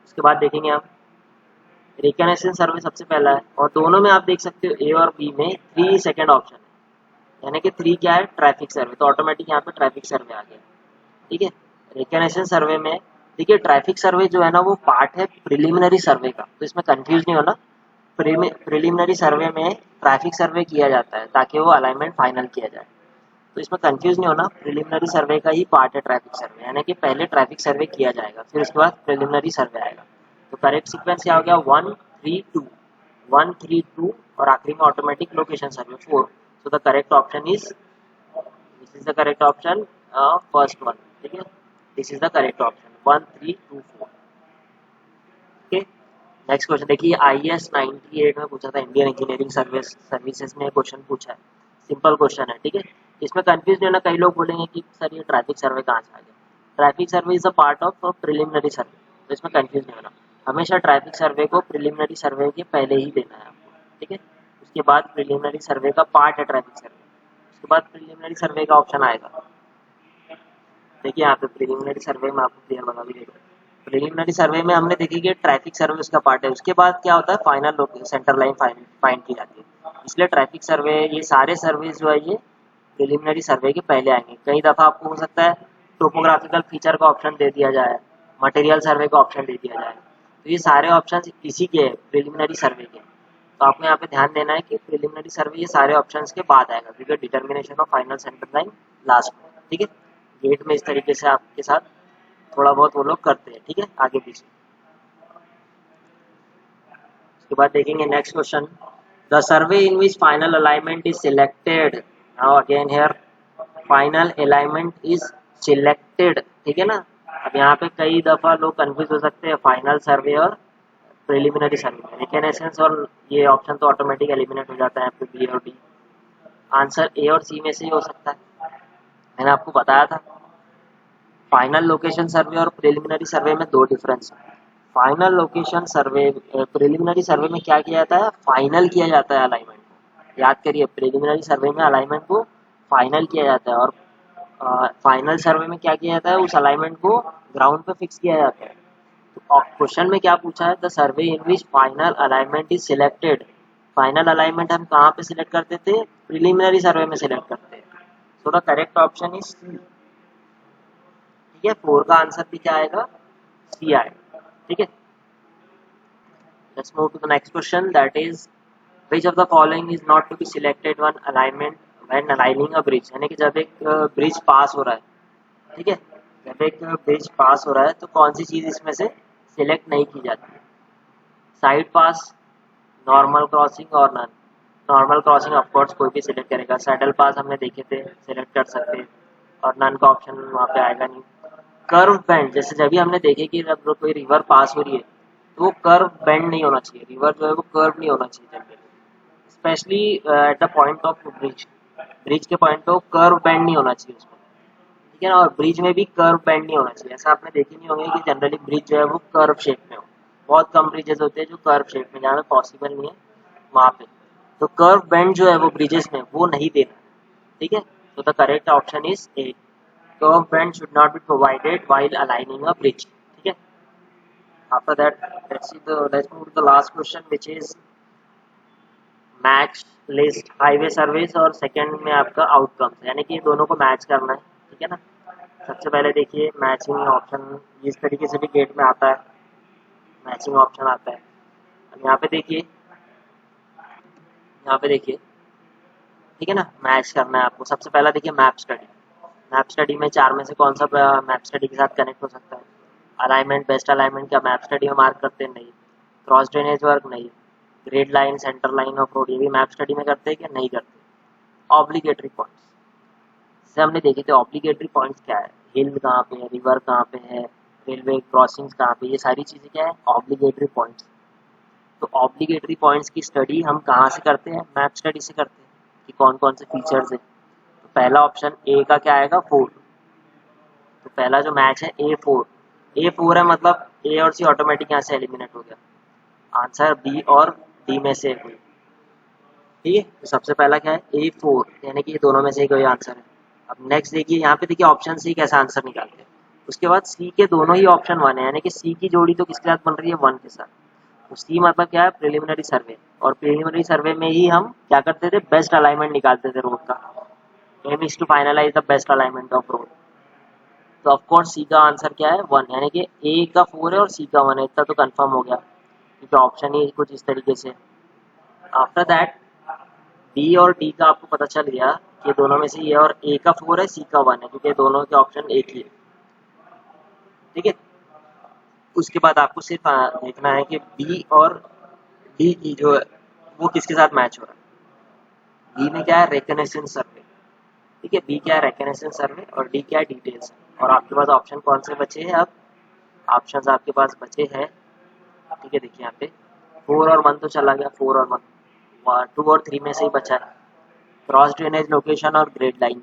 उसके बाद देखेंगे हम, रिकनेसेंस सर्वे सबसे पहला है और दोनों में आप देख सकते हो ए और बी में 3 सेकेंड ऑप्शन है, यानी कि 3 क्या है, ट्रैफिक सर्वे। तो ऑटोमेटिक यहाँ पे ट्रैफिक सर्वे आ गया, ठीक है। रिकनेसेंस सर्वे में देखिए ट्रैफिक सर्वे जो है ना वो पार्ट है प्रिलिमिनरी सर्वे का, तो इसमें कंफ्यूज नहीं होना। प्रिलिमिनरी सर्वे में ट्रैफिक सर्वे किया जाता है ताकि वो अलाइनमेंट फाइनल किया जाए, तो इसमें कंफ्यूज नहीं होना। प्रिलिमिनरी सर्वे का ही पार्ट है ट्रैफिक सर्वे, यानी कि पहले ट्रैफिक सर्वे किया जाएगा फिर उसके बाद प्रिलिमिनरी सर्वे आएगा। तो करेक्ट सीक्वेंस क्या हो गया, 1 3 2, 1 3 2 और आखिरी में automatic location survey 4। So the correct option is, this is the correct option, first one, ठीक है। This is the correct option 1 3 2 4। Okay, next question देखिए, IAS 98 में पूछा था, इंडियन इंजीनियरिंग सर्विसेज में क्वेश्चन पूछा है, सिंपल क्वेश्चन है, ठीक है। इसमें कंफ्यूज नहीं होना, कई लोग बोलेंगे कि सर ये ट्रैफिक सर्वे कहाँ से आ गया। Traffic survey is a part of preliminary survey, तो इसमें कंफ्यूज नहीं होना। हमेशा ट्रैफिक सर्वे को प्रिलिमिनरी सर्वे के पहले ही देना है आपको, ठीक है। उसके बाद प्रिलिमिनरी सर्वे का पार्ट है ट्रैफिक सर्वे, उसके बाद प्रिलिमिनरी सर्वे का ऑप्शन आएगा। देखिए यहाँ पे प्रिलिमिनरी सर्वे में आपको क्लियर बता भी देगा। प्रिलिमिनरी सर्वे में हमने देखी कि ट्रैफिक सर्वे उसका पार्ट है, उसके बाद क्या होता है, फाइनल सेंटर लाइन फाइंड की जाती है। इसलिए ट्रैफिक सर्वे, ये सारे सर्वे जो है ये प्रिलिमिनरी सर्वे के पहले आएंगे। कई दफ़ा आपको हो सकता है टोपोग्राफिकल फीचर का ऑप्शन दे दिया जाए, मटेरियल सर्वे का ऑप्शन दे दिया जाए, तो ये सारे ऑप्शन इसी के हैं, प्रिलिमिनरी सर्वे के। तो आपको यहाँ पे ध्यान देना है कि प्रिलिमिनरी सर्वे ये सारे ऑप्शंस के बाद आएगा क्योंकि determination of final centre line last में, ठीक है। गेट में इस तरीके से आपके साथ थोड़ा बहुत वो लोग करते हैं, ठीक है, आगे पीछे। उसके बाद देखेंगे next question, the survey in which final alignment is selected. Now again here final alignment is selected, ठीक है ना। अब यहाँ पे कई दफा लोग कंफ्यूज हो सकते हैं फाइनल सर्वे और प्रिलिमिनरी सर्वे में। रिकनेसेंस और ये ऑप्शन तो ऑटोमेटिक एलिमिनेट हो जाता है यहाँ पे, बी और डी। आंसर ए और सी में से ही हो सकता है, मैंने आपको बताया था। फाइनल लोकेशन सर्वे और प्रिलिमिनरी सर्वे में दो डिफरेंस है। फाइनल लोकेशन सर्वे, प्रिलिमिनरी सर्वे में क्या किया जाता है, फाइनल किया जाता है अलाइनमेंट को। याद करिए, प्रिलिमिनरी सर्वे में अलाइनमेंट को फाइनल किया जाता है और फाइनल सर्वे में क्या किया जाता है, उस अलाइनमेंट को ग्राउंड पे फिक्स किया जाता है। तो क्वेश्चन में क्या पूछा है, the survey in which final alignment is selected. Final alignment हम कहाँ पे सिलेक्ट करते थे, प्रिलिमिनरी सर्वे में सिलेक्ट करते हैं। So the correct option is C, ठीक है। 4 का आंसर भी क्या आएगा, सी आएगा, ठीक है। Let's move to the next question, that is which of the following is not to be selected when alignment and aligning a bridge, यानी कि जब एक ब्रिज पास हो रहा है, ठीक है, जब एक ब्रिज पास हो रहा है तो कौन सी चीज़ इसमें से सिलेक्ट नहीं की जाती? साइड पास, नॉर्मल क्रॉसिंग और नन। नॉर्मल क्रॉसिंग ऑफकोर्स कोई भी सिलेक्ट करेगा, सैडल पास हमने देखे थे सिलेक्ट कर सकते हैं, और नन का ऑप्शन वहाँ पे आएगा नहीं। कर्व बेंड, जैसे जब भी हमने देखे कि जब कोई रिवर पास हो रही है तो वो कर्व बेंड नहीं होना चाहिए, रिवर जो है वो कर्व नहीं होना चाहिए generally, specially at the point of bridge. Bridge के पॉइंट पे कर्व बेंड नहीं होना चाहिए उसमें, ठीक है ना, और ब्रिज में भी कर्व बेंड नहीं होना चाहिए। ऐसा आपने देखे नहीं होंगे कि जनरली ब्रिज जो है वो कर्व शेप में हो, बहुत कम ब्रिजेस होते हैं जो कर्व शेप में, जहाँ पॉसिबल नहीं है वहाँ पे तो कर्व बेंड जो है वो ब्रिजेस में वो नहीं देना, ठीक है। तो the correct option is a, curve bend should not be provided while aligning a bridge, ठीक है। After that let's move to the last question which is match list highway service, और सेकंड में आपका आउटकम्स, यानी कि दोनों को मैच करना है, ठीक है ना। सबसे पहले देखिए मैचिंग ऑप्शन जिस तरीके से भी गेट में आता है, मैचिंग ऑप्शन आता है। अब यहाँ पे देखिए, ठीक है ना, मैच करना है आपको। सबसे पहला देखिए मैप स्टडी। मैप स्टडी में चार में से कौन सा मैप स्टडी के साथ कनेक्ट हो सकता है? अलाइनमेंट, बेस्ट अलाइनमेंट क्या मैप स्टडी में मार्क करते हैं? नहीं। Cross drainage work? नहीं। Grade line, centre line of road, ये भी मैप स्टडी में करते हैं क्या? नहीं करते। ऑब्लिगेटरी पॉइंट्स, जैसे हमने देखे थे ऑब्लिगेटरी पॉइंट्स क्या है, हिल कहाँ पे है, रिवर कहाँ पे है, रेलवे क्रॉसिंग्स कहाँ पे, ये सारी चीज़ें क्या है? Obligatory points. तो ऑब्लिगेटरी पॉइंट्स की स्टडी हम कहाँ से करते हैं? मैप स्टडी से करते हैं कि कौन कौन से फीचर्स है। तो पहला ऑप्शन ए का क्या आएगा? 4। तो पहला जो मैच है A4, A4 है, मतलब ए और सी ऑटोमेटिक यहाँ से एलिमिनेट हो गया, आंसर बी और डी में से कोई, ठीक है। तो सबसे पहला क्या है? A4, यानी कि ये दोनों में से ही कोई आंसर है। अब नेक्स्ट देखिए, यहाँ पे देखिए ऑप्शन सी कैसा आंसर निकालते हैं। उसके बाद सी के दोनों ही ऑप्शन 1 है, यानी कि सी की जोड़ी तो किसके साथ बन रही है? 1 के साथ। तो सी मतलब क्या है? प्रिलिमिनरी सर्वे, और प्रिलिमिनरी सर्वे में ही हम क्या करते थे? बेस्ट अलाइनमेंट निकालते थे रोड का। Aim is to finalise the best alignment of road. तो ऑफकोर्स सी का आंसर क्या है? 1, यानी कि ए का 4 है और सी का 1 है, इतना तो कंफर्म हो गया क्योंकि ऑप्शन ही कुछ इस तरीके से। आफ्टर दैट बी और डी का आपको पता चल गया कि दोनों में से ये, और ए का 4 है, सी का 1 है, क्योंकि दोनों के ऑप्शन एक ही है, ठीक है। उसके बाद आपको सिर्फ देखना है कि बी और डी की जो है वो किसके साथ मैच हो रहा है। बी में क्या है? रिकनेसेंस सर्वे, ठीक है। बी क्या है? रिकनेसेंस सर्वे, और डी क्या है? डिटेल्स। और आपके पास ऑप्शन कौन से बचे हैं? अब ऑप्शंस आपके पास बचे हैं, ठीक है। देखिए यहाँ पे 4 और 1 तो चला गया, 4 और 1, 2 और 3 में से ही बचा है क्रॉस ड्रेनेज लोकेशन और ग्रेड लाइन।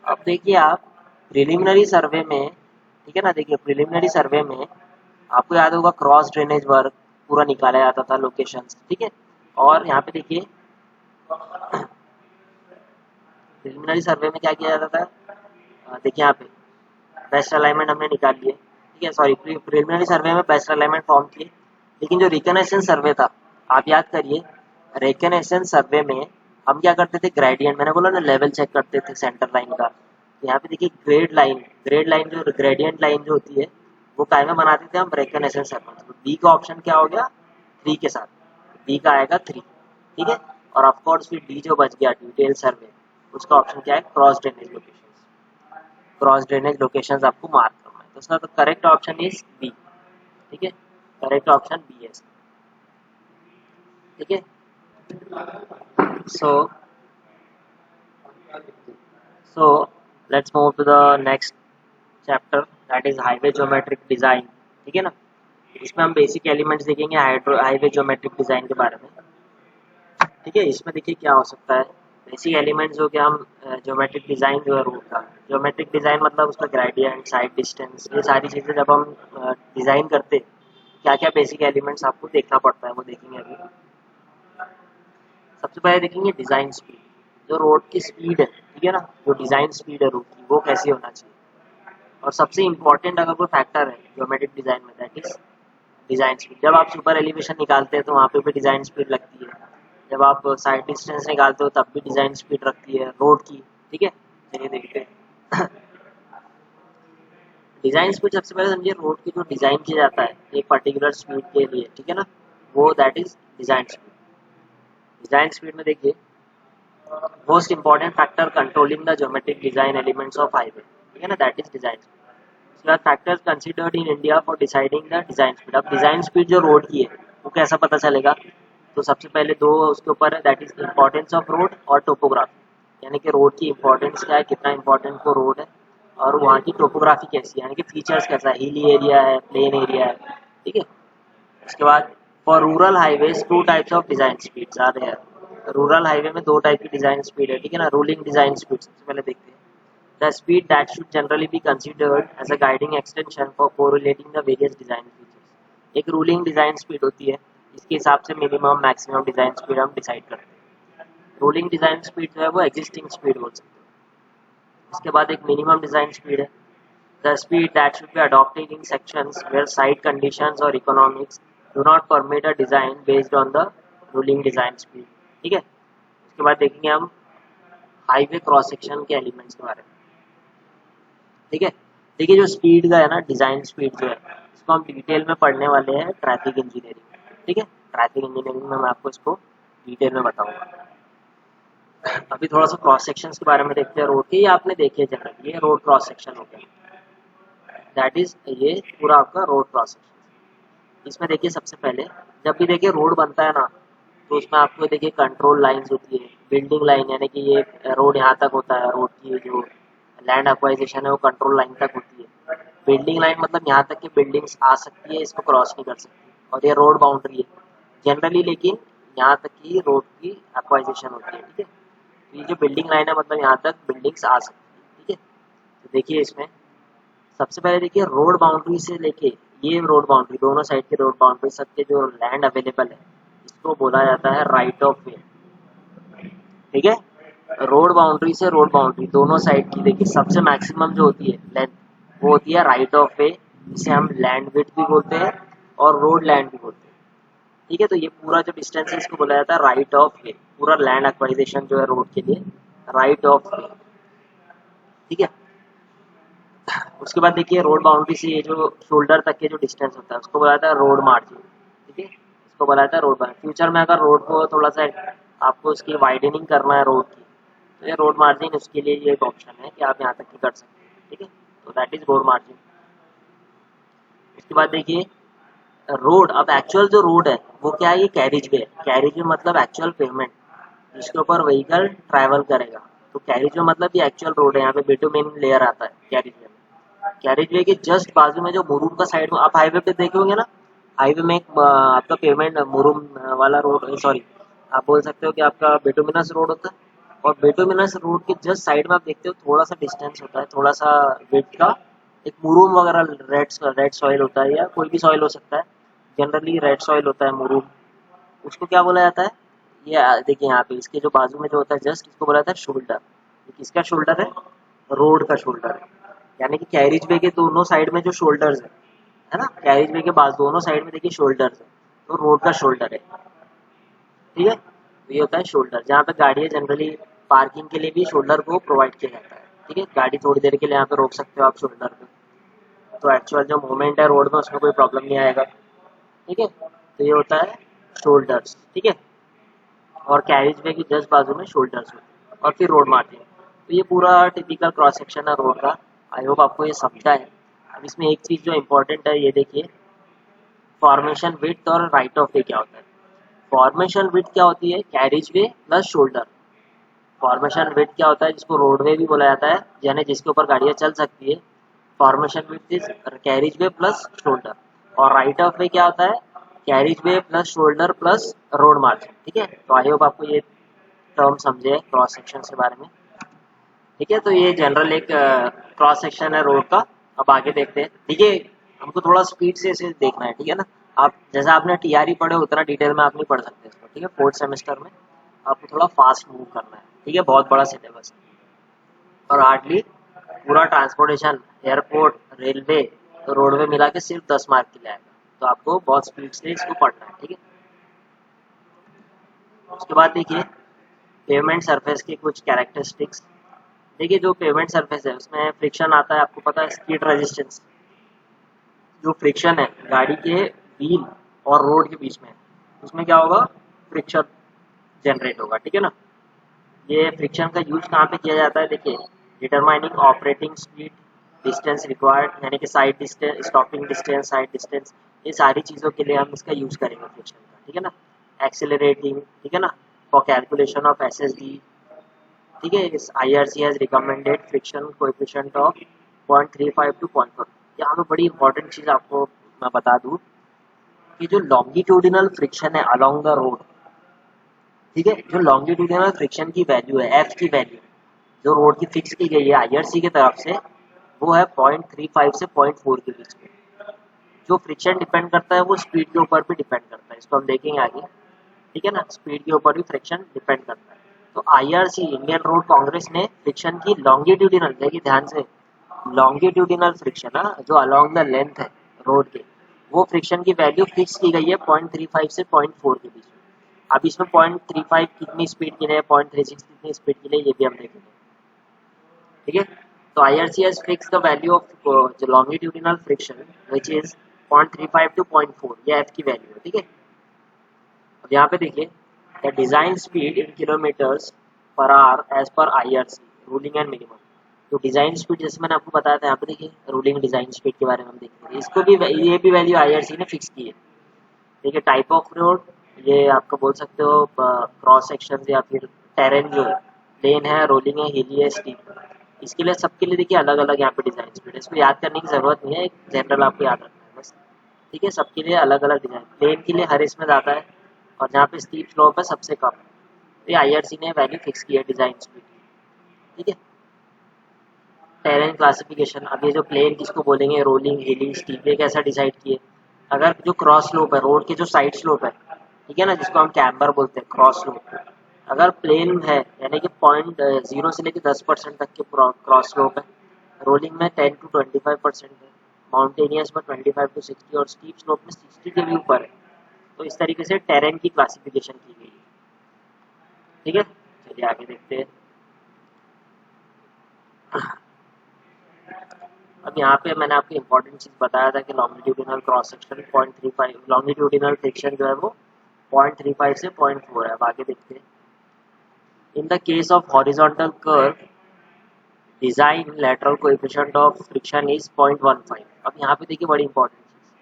अब देखिए आप प्रिलिमिनरी सर्वे में, ठीक है ना, देखिए प्रिलिमिनरी सर्वे में आपको याद होगा क्रॉस ड्रेनेज वर्क पूरा निकाला जाता था, लोकेशंस, ठीक है। और यहाँ पे देखिए प्रिलिमिनरी सर्वे में क्या किया जाता था, देखिए यहाँ पे बेस्ट अलाइनमेंट हमने निकाल लिए, ठीक है। सॉरी, प्रिलिमिनरी सर्वे में बेस्ट अलाइनमेंट फॉर्म किए, लेकिन जो रिकनेसेंस सर्वे था, आप याद करिए, रिकनेसेंस सर्वे में हम क्या करते थे? ग्रेडियंट, मैंने बोला ना लेवल चेक करते थे सेंटर लाइन का। तो यहाँ पे देखिए ग्रेड लाइन जो ग्रेडियंट लाइन जो होती है वो काय में बनाते थे हम? रिकनेसेंस सर्वे। तो बी का ऑप्शन क्या हो गया? 3 के साथ, बी का आएगा 3, ठीक है। और ऑफकोर्स फिर डी जो बच गया डिटेल सर्वे, उसका ऑप्शन क्या है? Cross drainage location. Cross drainage locations आपको मार्क करना है, तो उसका तो करेक्ट ऑप्शन इज बी, ठीक है। करेक्ट ऑप्शन बी है, ठीक है। So so let's move to the next chapter, that is highway geometric design, ठीक है ना। इसमें हम बेसिक एलिमेंट्स देखेंगे हाईवे ज्योमेट्रिक डिजाइन के बारे में, ठीक है। इसमें देखिए क्या हो सकता है, बेसिक एलिमेंट्स जो कि हम ज्योमेट्रिक डिजाइन जो है रोड का, ज्योमेट्रिक डिजाइन मतलब उसका ग्रेडियंट, साइड डिस्टेंस, ये सारी चीज़ें जब हम डिज़ाइन करते क्या क्या बेसिक एलिमेंट्स आपको देखना पड़ता है वो देखेंगे अभी। सबसे पहले देखेंगे डिज़ाइन स्पीड, जो रोड की स्पीड है, ठीक है ना, जो डिज़ाइन स्पीड है रोड की वो कैसी होना चाहिए। और सबसे इम्पोर्टेंट अगर कोई फैक्टर है ज्योमेट्रिक डिज़ाइन में, दैट इज डिज़ाइन स्पीड। जब आप सुपर एलिवेशन निकालते हैं तो वहाँ पे भी डिज़ाइन स्पीड लगती है, जब आप साइड डिस्टेंस निकालते हो तब भी डिज़ाइन स्पीड रखती है रोड की, ठीक है। चलिए देखते हैं डिज़ाइन स्पीड। सबसे पहले समझिए रोड की जो डिज़ाइन किया जाता है एक पर्टिकुलर स्पीड के लिए, ठीक है ना, वो that is design speed. Design speed में देखिए most important factor controlling the geometric design elements of highway, ठीक है ना, दैट इज डिजाइन स्पीड। उसके बाद factors considered in India for deciding the design speed. अब डिजाइन स्पीड जो रोड की है वो कैसा पता चलेगा, तो सबसे पहले दो उसके ऊपर है, that is importance of road और टोपोग्राफी, यानी कि रोड की इंपॉर्टेंस क्या है, कितना इंपॉर्टेंट वो रोड है, और वहाँ की टोपोग्राफी कैसी है, यानी कि फीचर्स कैसा है, हिली एरिया है, प्लेन एरिया है, ठीक है। उसके बाद for rural highways two types of design speeds are there. Rural highway में दो टाइप की डिजाइन स्पीड है, ठीक है ना। रूलिंग डिजाइन स्पीड सबसे पहले देखते हैं। The speed that should generally be considered as a guiding extension for correlating the various design features. एक रूलिंग डिजाइन स्पीड होती है, इसके हिसाब से मिनिमम मैक्सिमम डिजाइन स्पीड हम डिसाइड करते हैं। रूलिंग डिजाइन स्पीड जो है वो एग्जिस्टिंग स्पीड बोल सकते हैं। उसके बाद एक मिनिमम डिजाइन स्पीड है, the speed that should be adopted in sections where site conditions or economics do not permit a design based on the ruling design speed, ठीक है। उसके बाद देखेंगे हम हाईवे क्रॉस सेक्शन के एलिमेंट्स के बारे में, ठीक है। देखिए जो स्पीड का है ना, डिजाइन स्पीड जो है, इसको हम डिटेल में पढ़ने वाले हैं ट्रैफिक इंजीनियरिंग, ठीक है। ट्रैफिक इंजीनियरिंग में मैं आपको इसको डिटेल में बताऊंगा। अभी थोड़ा सा क्रॉस सेक्शन के बारे में देखते हैं रोड के। ये आपने देखे जनरल, ये रोड क्रॉस सेक्शन हो गया, दैट इज ये पूरा आपका रोड क्रॉस सेक्शन। इसमें देखिए सबसे पहले जब भी देखिए रोड बनता है ना, तो उसमें आपको देखिए कंट्रोल लाइंस होती है, बिल्डिंग लाइन, यानी कि ये रोड यहाँ तक होता है, रोड की जो लैंड एक्वाइजिशन है वो कंट्रोल लाइन तक होती है। बिल्डिंग लाइन मतलब यहाँ तक की बिल्डिंग्स आ सकती है, इसको क्रॉस नहीं कर सकती, और ये रोड बाउंड्री है जनरली, लेकिन यहाँ तक की रोड की एक्वाइजिशन होती है, ठीक है। तो ये जो बिल्डिंग लाइन है मतलब यहाँ तक बिल्डिंग्स आ सकती है, ठीक है। तो देखिए इसमें सबसे पहले देखिए रोड बाउंड्री से लेके ये रोड बाउंड्री, दोनों साइड के रोड बाउंड्री तक के जो लैंड अवेलेबल है, इसको बोला जाता है राइट ऑफ वे, ठीक है। रोड बाउंड्री से रोड बाउंड्री दोनों साइड की देखिए सबसे मैक्सिमम जो होती है लेंथ, वो होती है राइट ऑफ वे, जिसे हम लैंड विड्थ भी बोलते हैं और रोड लैंड भी बोलते हैं, ठीक है। तो ये पूरा जो डिस्टेंस है इसको बोला जाता है राइट ऑफ वे, पूरा लैंड एक्वाइजेशन जो है रोड के लिए राइट ऑफ वे, ठीक है। उसके बाद देखिए रोड बाउंड्री से ये जो शोल्डर तक के जो डिस्टेंस होता है उसको बोला जाता है रोड मार्जिन, ठीक है। इसको बोला जाता है रोड मार्जिन। फ्यूचर में अगर रोड को थोड़ा सा आपको उसकी वाइडनिंग करना है रोड की, तो ये रोड मार्जिन उसके लिए ये एक ऑप्शन है कि आप यहाँ तक की कर सकते हैं, ठीक है। तो दैट इज रोड मार्जिन। उसके बाद देखिए रोड, अब एक्चुअल जो रोड है वो क्या है, ये कैरिज वे है। कैरिज वे मतलब एक्चुअल पेमेंट जिसके ऊपर व्हीकल ट्रैवल करेगा। तो कैरिज वे मतलब ये एक्चुअल रोड है, यहाँ पे बिटुमेन लेयर आता है कैरिज वे में। कैरिज वे के जस्ट बाजू में जो मुरुम का साइड में आप हाईवे पे देखे होंगे ना, हाईवे में एक आपका पेमेंट मुरुम वाला रोड, सॉरी आप बोल सकते हो कि आपका बिटुमिनस रोड होता है, और बिटुमिनस रोड के जस्ट साइड में आप देखते हो थोड़ा सा डिस्टेंस होता है, थोड़ा सा विड्थ का, एक मुरुम वगैरह रेड सॉइल होता है, या कोई भी सॉइल हो सकता है, जनरली रेड सॉइल होता है मुरुम, उसको क्या बोला जाता है, ये देखिए यहाँ पे इसके जो बाजू में जो होता है जस्ट, इसको बोला जाता है शोल्डर। ये किसका शोल्डर है, रोड का शोल्डर है, यानी कि कैरिज वे के दोनों साइड में जो शोल्डर्स है ना, कैरिज वे के पास दोनों साइड में देखिए शोल्डर्स है, तो रोड का शोल्डर है, ठीक है। तो ये होता है शोल्डर, जहाँ पे गाड़ियाँ जनरली पार्किंग के लिए भी शोल्डर को प्रोवाइड किया जाता है, ठीक है। गाड़ी थोड़ी देर के लिए यहाँ पे रोक सकते हो आप शोल्डर पे, तो एक्चुअल जो मूवमेंट है रोड में उसमें कोई प्रॉब्लम नहीं आएगा, ठीक है। तो ये होता है शोल्डर्स, ठीक है। और कैरिज वे की जस्ट बाजू में शोल्डर्स होते हैं, और फिर रोड मार्जिन। तो ये पूरा टिपिकल क्रॉस सेक्शन है रोड का। आई होप आपको ये समझा है। अब इसमें एक चीज़ जो इम्पोर्टेंट है, ये देखिए फॉर्मेशन विड्थ और राइट ऑफ वे क्या होता है। फॉर्मेशन विड्थ क्या होती है, carriage way plus shoulder. Formation width क्या होता है, जिसको रोडवे भी बोला जाता है, यानी जिसके ऊपर गाड़ियाँ चल सकती है। Formation width is carriage way plus shoulder. और राइट ऑफ वे क्या होता है, carriage way plus shoulder plus road margin, ठीक है। तो आई होप आपको ये टर्म समझे क्रॉस सेक्शन के बारे में, ठीक है। तो ये जनरल एक क्रॉस सेक्शन है रोड का। अब आगे देखते हैं, देखिए हमको थोड़ा स्पीड से इसे देखना है, ठीक है ना। आप जैसा आपने टीआरई पढ़े उतना डिटेल में आप नहीं पढ़ सकते इसको, ठीक है। फोर्थ सेमेस्टर में आपको थोड़ा फास्ट मूव करना है, ठीक है। बहुत बड़ा सिलेबस है, और हार्डली पूरा ट्रांसपोर्टेशन, एयरपोर्ट, रेलवे, रोडवे मिला के सिर्फ 10 मार्क के लिए आएगा, तो आपको बहुत स्पीड से इसको पढ़ना है, ठीक है। उसके बाद देखिए पेमेंट सरफेस के कुछ कैरेक्टरिस्टिक्स। देखिए जो पेमेंट सरफेस है उसमें फ्रिक्शन आता है, आपको पता है, स्किड रेजिस्टेंस। जो फ्रिक्शन है गाड़ी के व्हील और रोड के बीच में, उसमें क्या होगा, फ्रिक्शन जनरेट होगा, ठीक है ना। ये फ्रिक्शन का यूज कहाँ पे किया जाता है, देखिए determining operating speed, distance required, यानी कि side distance, stopping distance, side distance, ये सारी चीज़ों के लिए हम इसका यूज करेंगे फ्रिक्शन का, ठीक है ना। एक्सेलरेटिंग, ठीक है ना, फॉर कैलकुलेशन ऑफ एसएसडी, ठीक है। इस IRC has recommended friction coefficient of 0.35 to 0.4। यहाँ पे बड़ी इंपॉर्टेंट चीज़ आपको मैं बता दूँ कि जो लॉन्गिट्यूडिनल फ्रिक्शन है अलोंग द रोड, ठीक है, जो लॉन्गिट्यूडिनल फ्रिक्शन की वैल्यू है, एफ की वैल्यू जो रोड की फिक्स की गई है आईआरसी की तरफ से, वो है 0.35 से 0.4 के बीच में। जो फ्रिक्शन डिपेंड करता है वो स्पीड के ऊपर भी डिपेंड करता है, इसको हम देखेंगे आगे, ठीक है ना। स्पीड के ऊपर भी फ्रिक्शन डिपेंड करता है। तो आईआरसी, इंडियन रोड कांग्रेस ने फ्रिक्शन की लॉन्गिट्यूडिनल, देखिए ध्यान से, लॉन्गिट्यूडिनल फ्रिक्शन जो अलोंग द लेंथ है रोड के, वो फ्रिक्शन की वैल्यू फिक्स की गई है 0.35 से 0.4 के बीच में। अब इसमें 0.35 कितनी स्पीड के लिए, 0.36 कितनी स्पीड के लिए, ये भी हम देखेंगे, ठीक है। तो IRC has fixed the value of the longitudinal friction which is 0.35 to 0.4, ये f की वैल्यू है, ठीक है। अब यहाँ पे देखिए, the design speed in kilometres per hour as per IRC ruling and minimum. तो डिजाइन स्पीड जैसे मैंने आपको बताया था, यहाँ पे देखिए रूलिंग डिजाइन स्पीड के बारे में हम देखेंगे, इसको भी ये भी वैल्यू IRC ने फिक्स की है, ठीक है। टाइप ऑफ रोड, ये आपका बोल सकते हो क्रॉस सेक्शन या फिर टेरेन जो है, प्लेन है, रोलिंग है, हिली है, स्टीप है, इसके लिए सबके लिए देखिए अलग अलग यहाँ पे डिजाइन स्पीड है। इसको याद करने की जरूरत नहीं है, एक जनरल आपको याद रखना है बस, ठीक है। सबके लिए अलग अलग डिजाइन, प्लेन के लिए हर इसमें जाता है, और जहाँ पे स्टीप स्लोप है सबसे कम है। तो ये IRC ने वैल्यू फिक्स की है डिजाइन स्पीड, ठीक है। टेरेन क्लासिफिकेशन, अब ये जो प्लेन किसको बोलेंगे, रोलिंग, हिली, स्टीप, ये कैसा डिसाइड किए। अगर जो क्रॉस स्लोप है, रोड के जो साइड स्लोप है, ठीक है ना, जिसको हम कैम्बर बोलते हैं, क्रॉस स्लोप, अगर प्लेन है यानी कि 0 से लेकर 10% तक के क्रॉस स्लोप है, रोलिंग में 10 to 25% है, माउंटेनियस में 25 to 60, और स्टीप स्लोप में 60 के भी ऊपर है। तो इस तरीके से टेरेन की क्लासिफिकेशन की गई है, ठीक है। चलिए आगे देखते हैं। अब यहाँ पे मैंने आपको इम्पोर्टेंट चीज बताया था कि longitudinal cross section 0.35, longitudinal friction जो है वो 0.35 से 0.4 है। अब आगे देखते हैं। In the case of horizontal curve design lateral coefficient of friction is 0.15। अब यहाँ पे देखिए बड़ी इंपॉर्टेंट चीज,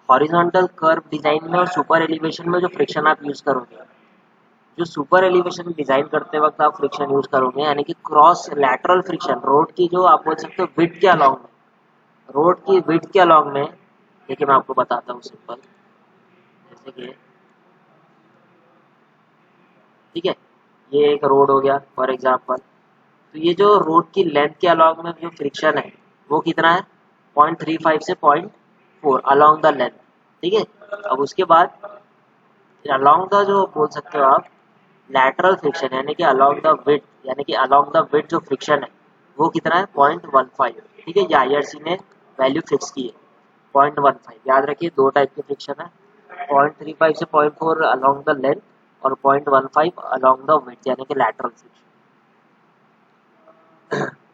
हॉरिजॉन्टल कर्व डिजाइन में और सुपर एलिवेशन में जो फ्रिक्शन आप यूज करोगे, जो सुपर एलिवेशन डिजाइन करते वक्त आप फ्रिक्शन यूज करोगे, यानी कि क्रॉस लैटरल फ्रिक्शन, रोड की जो आप बोल सकते हो विड्थ के अलॉन्ग में, रोड की विड्थ के अलॉन्ग में, देखिए मैं आपको बताता हूँ सिंपल, जैसे कि ठीक है, ये एक रोड हो गया फॉर एग्जांपल, तो ये जो रोड की लेंथ के अलॉन्ग में जो फ्रिक्शन है वो कितना है, 0.35 से 0.4 अलॉन्ग द लेंथ, ठीक है। अब उसके बाद अलॉन्ग द जो बोल सकते हो आप लैटरल फ्रिक्शन, यानी कि अलॉन्ग द विड्थ, यानी कि अलॉन्ग द विड्थ जो फ्रिक्शन है वो कितना है, 0.15, ठीक है। ये IRC ने वैल्यू फिक्स की है 0.15। याद रखिए दो टाइप के फ्रिक्शन है, 0.35 से 0.4 अलॉन्ग द लेंथ, और 0.15 अलॉन्ग द विड्थ यानी कि लैटरल फ्रिक्शन।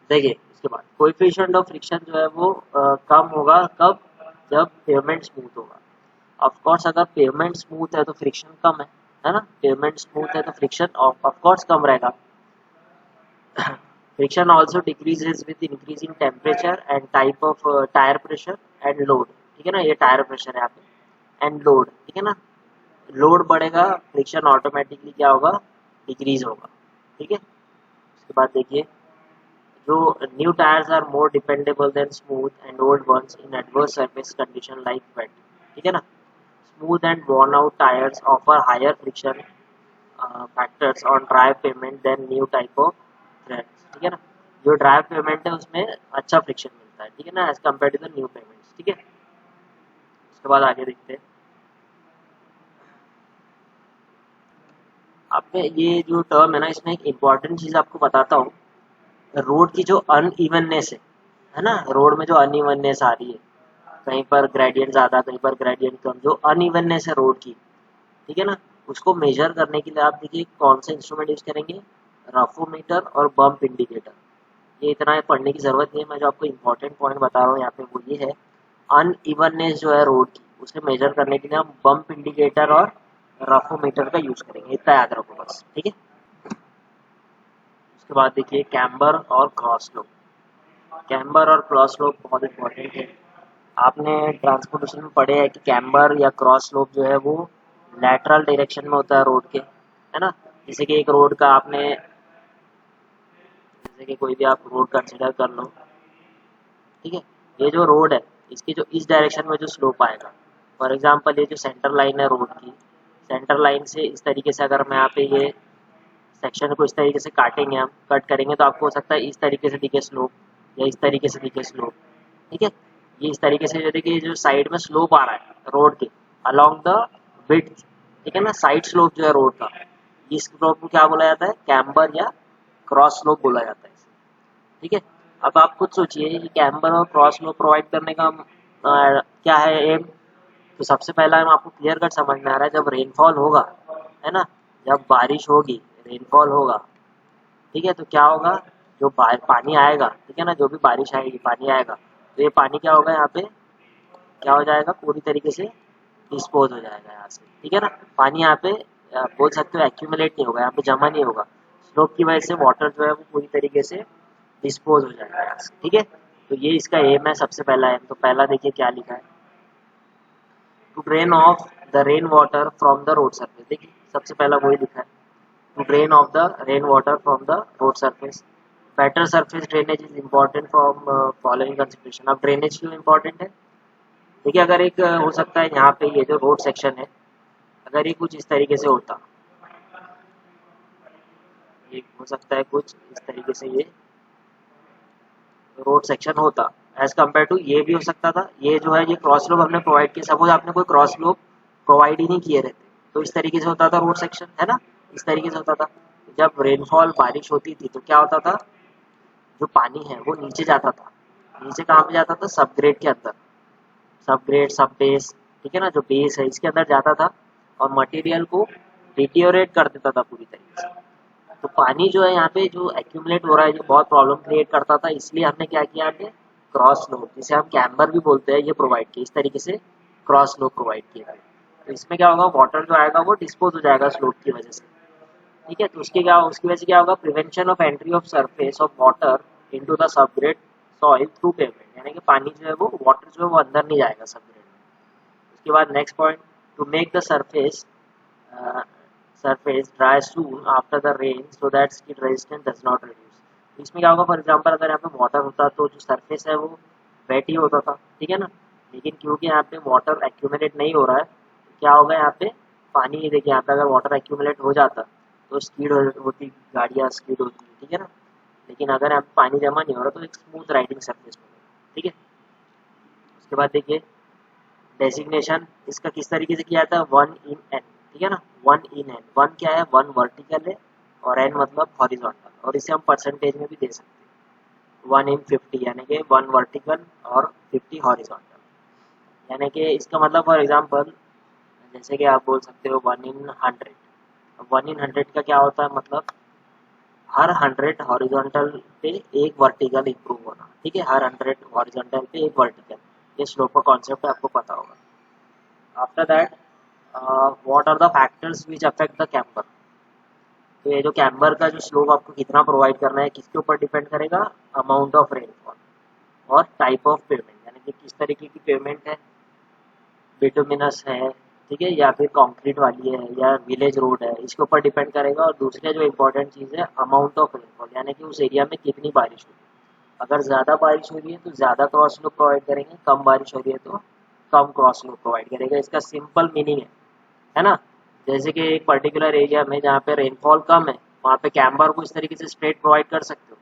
देखिए इसके बाद कोएफिशिएंट ऑफ फ्रिक्शन जो है वो कम होगा कब, जब पेवमेंट स्मूथ होगा। ऑफ कोर्स अगर पेवमेंट स्मूथ है तो फ्रिक्शन कम है ना, पेवमेंट स्मूथ है तो फ्रिक्शन ऑफ कोर्स कम रहेगा। Friction also decreases with increasing temperature and type of tyre pressure and load, ठीक है ना, ये टायर प्रेशर है यहाँ पे, एंड लोड, ठीक है ना। लोड बढ़ेगा, फ्रिक्शन ऑटोमेटिकली क्या होगा, डिक्रीज होगा, ठीक है। उसके बाद देखिए, जो new tyres are more dependable than smooth and old ones in adverse surface condition like wet, ठीक है ना। Smooth and worn out tires offer higher friction factors on dry pavement than new type of treads, ठीक है ना। जो ड्राई पेमेंट है उसमें अच्छा फ्रिक्शन मिलता है, ठीक है ना, as compare to the new pavements, ठीक है। उसके बाद आगे देखते हैं। आप ये जो टर्म है ना, इसमें एक इम्पॉर्टेंट चीज आपको बताता हूँ, रोड की जो अनइवननेस है ना, रोड में जो अनइवननेस आ रही है, कहीं पर ग्रेडियंट ज़्यादा, कहीं पर ग्रेडियंट कम, जो अनइवननेस है रोड की, ठीक है ना, उसको मेजर करने के लिए आप देखिए कौन से इंस्ट्रूमेंट यूज करेंगे, रफोमीटर और बम्प इंडिकेटर। ये इतना पढ़ने की जरूरत नहीं है, मैं जो आपको इम्पोर्टेंट पॉइंट बता रहा हूँ यहाँ पे वो ये है, अनइवननेस जो है रोड की उसे मेजर करने के लिए हम बम्प इंडिकेटर और रफोमीटर का यूज करेंगे, इतना याद रखो बस, ठीक है। उसके बाद देखिए कैम्बर और क्रॉस स्लोप। कैम्बर और क्रॉस स्लोप बहुत इंपॉर्टेंट है। आपने ट्रांसपोर्टेशन में पढ़े हैं कि कैम्बर या क्रॉस स्लोप जो है वो लैटरल डायरेक्शन में होता है रोड के, है ना। जैसे कि एक रोड का आपने, जैसे कि कोई भी आप रोड कंसिडर कर लो, ठीक है। ये जो रोड है इसकी जो इस डायरेक्शन में जो स्लोप आएगा, फॉर एग्जांपल ये जो सेंटर लाइन है रोड की, सेंटर लाइन से इस तरीके से अगर मैं यहाँ पे ये सेक्शन को इस तरीके से काटेंगे, हम कट करेंगे तो आपको हो सकता है इस तरीके से दिखे स्लोप या इस तरीके से दिखे स्लोप, ठीक है। ये इस तरीके से जो देखिए जो साइड में स्लोप आ रहा है रोड के अलोंग द विड्थ, ठीक है ना, साइड स्लोप जो है रोड का, इस स्लोप को क्या बोला जाता है, कैम्बर या क्रॉस स्लोप बोला जाता है, ठीक है। अब आप खुद सोचिए कि कैम्बर और क्रॉस स्लोप प्रोवाइड करने का क्या है एम। तो सबसे पहला हम आपको क्लियर कट समझ में आ रहा है, जब रेनफॉल होगा, है ना, जब बारिश होगी, रेनफॉल होगा, ठीक है, तो क्या होगा, जो पानी आएगा, ठीक है ना, जो भी बारिश आएगी पानी आएगा, तो ये पानी क्या होगा, यहाँ पे क्या हो जाएगा, पूरी तरीके से डिस्पोज हो जाएगा यहाँ से, ठीक है ना। पानी यहाँ पे बोल सकते हो एक्यूमुलेट नहीं होगा, यहाँ पे जमा नहीं होगा, स्लोप की वजह से वाटर जो है वो पूरी तरीके से डिस्पोज हो जाएगा यहाँ से, ठीक है। तो ये इसका एम है, सबसे पहला एम। तो पहला देखिए क्या लिखा है, to drain off the rain water from the road surface. देखिए सबसे पहला वही लिखा है, to drain of the rainwater from the road surface. Better surface drainage is important from following consideration. अब ड्रेनेज क्यों इम्पोर्टेंट है, देखिए अगर एक हो सकता है यहाँ पे ये जो रोड सेक्शन है, अगर ये कुछ इस तरीके से होता, ये हो सकता है कुछ इस तरीके से ये रोड सेक्शन होता, एज कम्पेयर टू ये भी हो सकता था, ये जो है ये क्रॉस स्लोप हमने प्रोवाइड किया, सपोज आपने कोई क्रॉस स्लोप प्रोवाइड ही नहीं किए रहते तो इस तरीके से होता था रोड सेक्शन, है ना, इस तरीके से होता था। जब रेनफॉल बारिश होती थी तो क्या होता था, जो पानी है वो नीचे जाता था, नीचे कहाँ पे जाता था, सब ग्रेड के अंदर, सब ग्रेड सब बेस, ठीक है ना, जो बेस है इसके अंदर जाता था और मटेरियल को डिटियोरेट कर देता था पूरी तरीके से। तो पानी जो है यहाँ पे जो एक्यूमुलेट हो रहा है, जो बहुत प्रॉब्लम क्रिएट करता था, इसलिए हमने क्या किया, हमने क्रॉस स्लोप, जिसे हम कैम्बर भी बोलते हैं, ये प्रोवाइड किया, इस तरीके से क्रॉस स्लोप प्रोवाइड किया। तो इसमें क्या होगा, वाटर जो आएगा वो डिस्पोज हो जाएगा स्लोप की वजह से, ठीक है। तो उसकी वजह से क्या होगा, prevention of entry of surface of water into the subgrade soil through pavement, यानी कि पानी जो है वो वाटर जो है वो अंदर नहीं जाएगा सबग्रेड में। उसके बाद next point, to make the surface dry soon after the rain so that skid resistance does not reduce। तो इसमें क्या होगा, फॉर एग्जांपल अगर यहाँ पे वाटर होता तो जो सरफेस है वो वेट ही होता था, ठीक है ना, लेकिन क्योंकि यहाँ पे वाटर एक्यूमुलेट नहीं हो रहा है, तो क्या होगा, यहाँ पे पानी, देखिए यहाँ पे अगर वाटर एक्यूमुलेट हो जाता तो स्पीड होती, गाड़ियाँ स्पीड होती, ठीक है ना, लेकिन अगर यहाँ पे पानी जमा नहीं हो रहा तो एक स्मूथ राइडिंग सरफेस मिलेगा, ठीक है। उसके बाद देखिए डेजिग्नेशन इसका किस तरीके से किया था, वन इन एन, ठीक है ना, वन इन एन, वन क्या है, वन वर्टिकल है और एन मतलब हॉरिजॉन्टल, और इसे हम परसेंटेज में भी दे सकते हैं, 1/50 यानी कि 1 वर्टिकल और 50 हॉरिजॉन्टल, यानी कि इसका मतलब फॉर एग्जांपल जैसे कि आप बोल सकते हो 1/100। 1/100 का क्या होता है, मतलब हर 100 हॉरिजॉन्टल पे एक वर्टिकल इंप्रूव होना, ठीक है, हर 100 हॉरिजॉन्टल पे एक वर्टिकल, ये स्लोप का कॉन्सेप्ट आपको पता होगा। After that what are the factors which affect the camber. तो ये जो कैम्बर का जो स्लोप आपको कितना प्रोवाइड करना है किसके ऊपर डिपेंड करेगा, अमाउंट ऑफ रेनफॉल और टाइप ऑफ पेमेंट, यानी कि किस तरीके की पेमेंट है, बिटुमिनस है, ठीक है, या फिर कंक्रीट वाली है या विलेज रोड है, इसके ऊपर डिपेंड करेगा। और दूसरे जो इम्पोर्टेंट चीज़ है अमाउंट ऑफ रेनफॉल, यानी कि उस एरिया में कितनी बारिश हुई, अगर ज़्यादा बारिश हो रही है तो ज़्यादा क्रॉस स्लोप प्रोवाइड करेंगे, कम बारिश हो रही है तो कम क्रॉस स्लोप प्रोवाइड करेगा। इसका सिंपल मीनिंग है ना, जैसे कि एक पर्टिकुलर एरिया में जहाँ पे रेनफॉल कम है वहाँ पे कैम्बर को इस तरीके से स्ट्रेट प्रोवाइड कर सकते हो,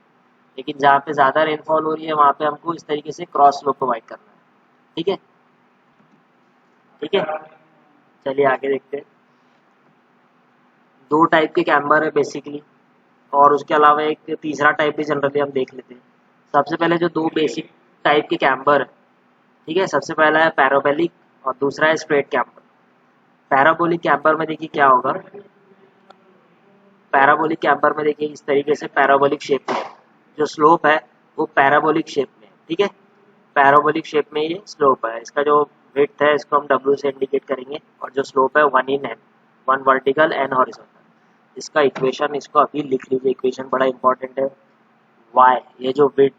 लेकिन जहाँ पे ज़्यादा रेनफॉल हो रही है वहाँ पे हमको इस तरीके से क्रॉस स्लोप प्रोवाइड करना है, ठीक है, ठीक है। चलिए आगे देखते हैं। दो टाइप के कैम्बर है बेसिकली, और उसके अलावा एक तीसरा टाइप भी जनरली हम देख लेते हैं। सबसे पहले जो दो बेसिक टाइप के कैम्बर है, ठीक है, सबसे पहला है पैराबोलिक और दूसरा है स्ट्रेट कैम्बर। पैराबोलिक कैम्बर में देखिए क्या होगा, पैराबोलिक कैम्बर में देखिए इस तरीके से पैराबोलिक शेप में जो स्लोप है वो पैराबोलिक शेप में, ठीक है, पैराबोलिक शेप में ये स्लोप है। इसका जो विड्थ है इसको हम W से इंडिकेट करेंगे और जो स्लोप है 1 in N, 1 vertical N horizontal. इसका इक्वेशन इसको अभी लिख लीजिए, इक्वेशन बड़ा इंपॉर्टेंट है। y ये जो विड्थ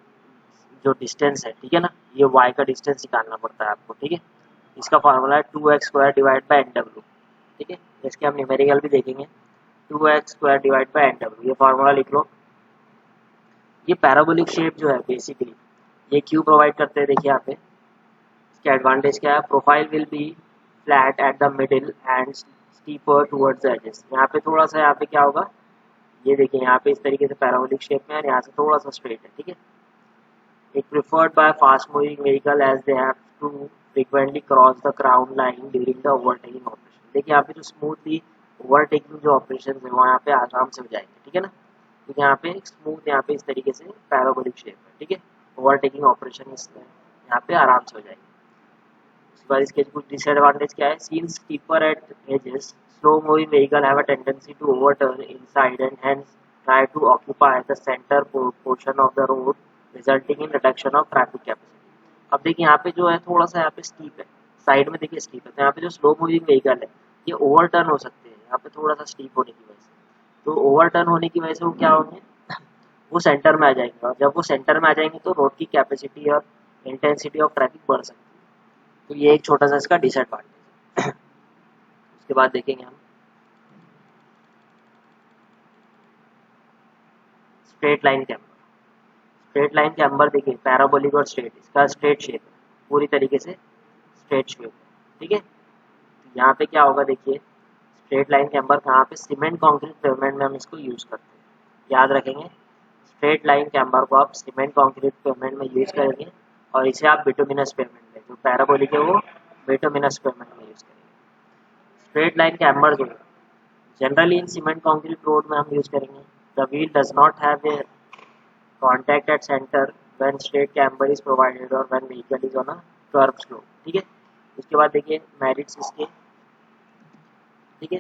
जो डिस्टेंस है, ठीक है ना, ये y का डिस्टेंस निकालना पड़ता है आपको, ठीक है। इसका फार्मूला है 2x² डिवाइड बाय nw, ठीक है। इसके हम न्यूमेरिकल भी देखेंगे, 2x² डिवाइड बाय nw, ये फार्मूला लिख लो। ये पैराबोलिक शेप जो है बेसिकली ये क्यों प्रोवाइड करते हैं, देखिए यहाँ पे इसका एडवांटेज क्या है। Profile will be flat at the middle and steeper towards the edges. यहाँ पे थोड़ा सा, यहाँ पे क्या होगा, ये देखिए यहाँ पे इस तरीके से पैराबोलिक शेप में है, यहाँ से थोड़ा सा स्ट्रेट है, ठीक है। It preferred by fast moving vehicle as they have to frequently cross the crown line during the overtaking operation. देखिए यहाँ पे जो स्मूथली ओवरटेकिंग जो ऑपरेशन है वो यहाँ पे आराम से हो जाएंगे, ठीक है ना, क्योंकि यहाँ पे स्मूथ, यहाँ पे इस तरीके से पैराबोलिक शेप है, ठीक है। ओवरटेकिंग ऑपरेशन इस यहाँ पे आराम से हो जाएंगे। उसके बाद इसके कुछ डिसएडवांटेज क्या है, since steeper at edges, slow moving vehicle have a tendency to overturn inside and hence try to occupy the center portion of the road resulting in reduction of traffic capacity। अब देखिए यहाँ पे जो है थोड़ा सा यहाँ पे स्टीप है, साइड में देखिए स्टीप है, तो यहाँ पे जो स्लो मूविंग व्हीकल है ये ओवरटर्न हो सकते हैं यहाँ पे थोड़ा सा स्टीप होने की वजह से। तो ओवरटर्न होने की वजह से वो क्या होंगे, वो सेंटर में आ जाएंगे, और जब वो सेंटर में आ जाएंगे तो रोड की कैपेसिटी और इंटेंसिटी ऑफ ट्रैफिक बढ़ सकती है। तो ये एक छोटा सा इसका डिसएडवांटेज है। उसके बाद देखेंगे हम straight line camber. Straight line camber देखिए पैराबोलिक और स्ट्रेट, इसका स्ट्रेट शेप है, पूरी तरीके से स्ट्रेट शेप है, ठीक है। तो यहाँ पे क्या होगा, देखिए स्ट्रेट लाइन कैमर कहाँ पे, सीमेंट कंक्रीट पेवमेंट में हम इसको यूज करते हैं, याद रखेंगे। स्ट्रेट लाइन कैमर को आप सीमेंट कंक्रीट पेवमेंट में यूज करेंगे और इसे आप बिटुमिनस पेवमेंट में, जो पैराबोलिक है वो बिटुमिनस पेवमेंट में यूज करेंगे। स्ट्रेट लाइन कैमर जो है generally in cement concrete road में हम यूज करेंगे। The wheel does not have a contact at center when straight camber is provided or when vehicle is on a curved slope, ठीक है। उसके बाद देखिए मेरिट्स इसके, ठीक है,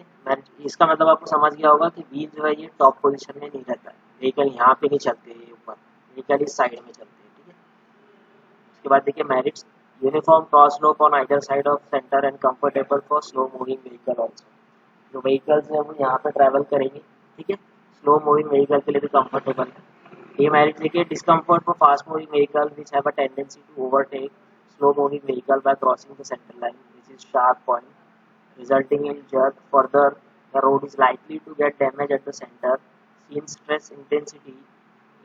इसका मतलब आपको समझ गया होगा कि व्हील जो है ये टॉप पोजीशन में नहीं रहता है, व्हीकल यहाँ पे नहीं चलते हैं ऊपर, व्हीकल इस साइड में चलते हैं, ठीक है। उसके बाद देखिए merits, uniform cross slope on either side of centre and comfortable for slow moving vehicle also. जो व्हीकल्स है वो यहाँ पे ट्रैवल करेंगे, ठीक है, स्लो मूविंग व्हीकल के लिए भी कंफर्टेबल है। ये मेरिट देखिए, discomfort for fast moving vehicle which have a tendency to overtake slow moving vehicle by crossing the centre line which is sharp point resulting in jerk. Further, the road is likely to get damaged at the center since stress intensity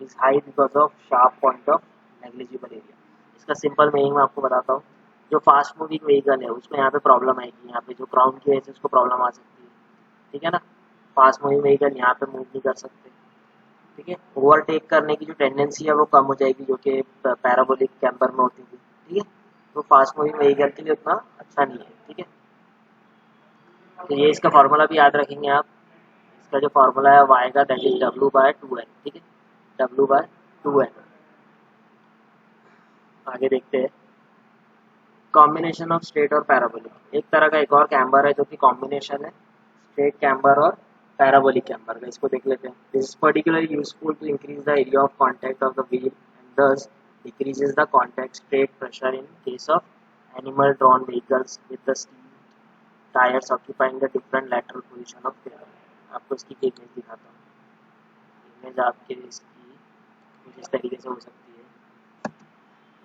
is high because of sharp point of negligible area। इसका सिंपल मीनिंग मैं आपको बताता हूँ। जो फास्ट मूविंग व्हीकल है उसको यहाँ पे प्रॉब्लम आएगी, यहाँ पे जो क्राउन की वजह से उसको प्रॉब्लम आ सकती है, ठीक है ना। फास्ट मूविंग व्हीकल यहाँ पे मूव नहीं कर सकते, ठीक है। ओवरटेक करने की जो टेंडेंसी है वो कम हो जाएगी, जो कि पैराबोलिक कैम्पर में होती थी, ठीक है। तो फास्ट मूविंग व्हीकल के लिए उतना अच्छा नहीं है, ठीक है। तो ये इसका फार्मूला भी याद रखेंगे आप। इसका जो फार्मूला है y का, दैट इज W/2n, ठीक है, W/2n। आगे देखते हैं कॉम्बिनेशन ऑफ स्ट्रेट और पैराबोलिक। एक तरह का एक और कैम्बर है जो कि कॉम्बिनेशन है स्ट्रेट कैम्बर और पैराबोलिक कैम्बर का, इसको देख लेते हैं। This is particularly useful to increase the area of contact of the wheel and thus decreases the contact straight pressure in case of animal drawn vehicles with the steel tyres occupying the different lateral position of pair. आपको इसकी एक इमेज दिखाता हूँ। इमेज आपके इसकी कुछ इस तरीके से हो सकती है।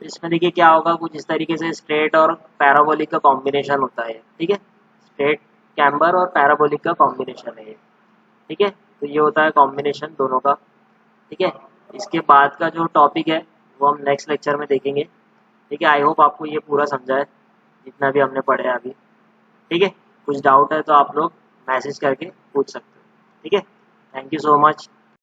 तो इसमें देखिए क्या होगा, कुछ इस तरीके से स्ट्रेट और पैराबोलिक का कॉम्बिनेशन होता है, ठीक है। स्ट्रेट कैम्बर और पैराबोलिक का कॉम्बिनेशन है ये, ठीक है। तो ये होता है कॉम्बिनेशन दोनों का, ठीक है। इसके बाद का जो टॉपिक है वो हम नेक्स्ट लेक्चर में देखेंगे, ठीक है। आई होप आपको ये पूरा समझा है जितना भी हमने पढ़ा है अभी, ठीक है। कुछ डाउट है तो आप लोग मैसेज करके पूछ सकते हो, ठीक है। Thank you so much.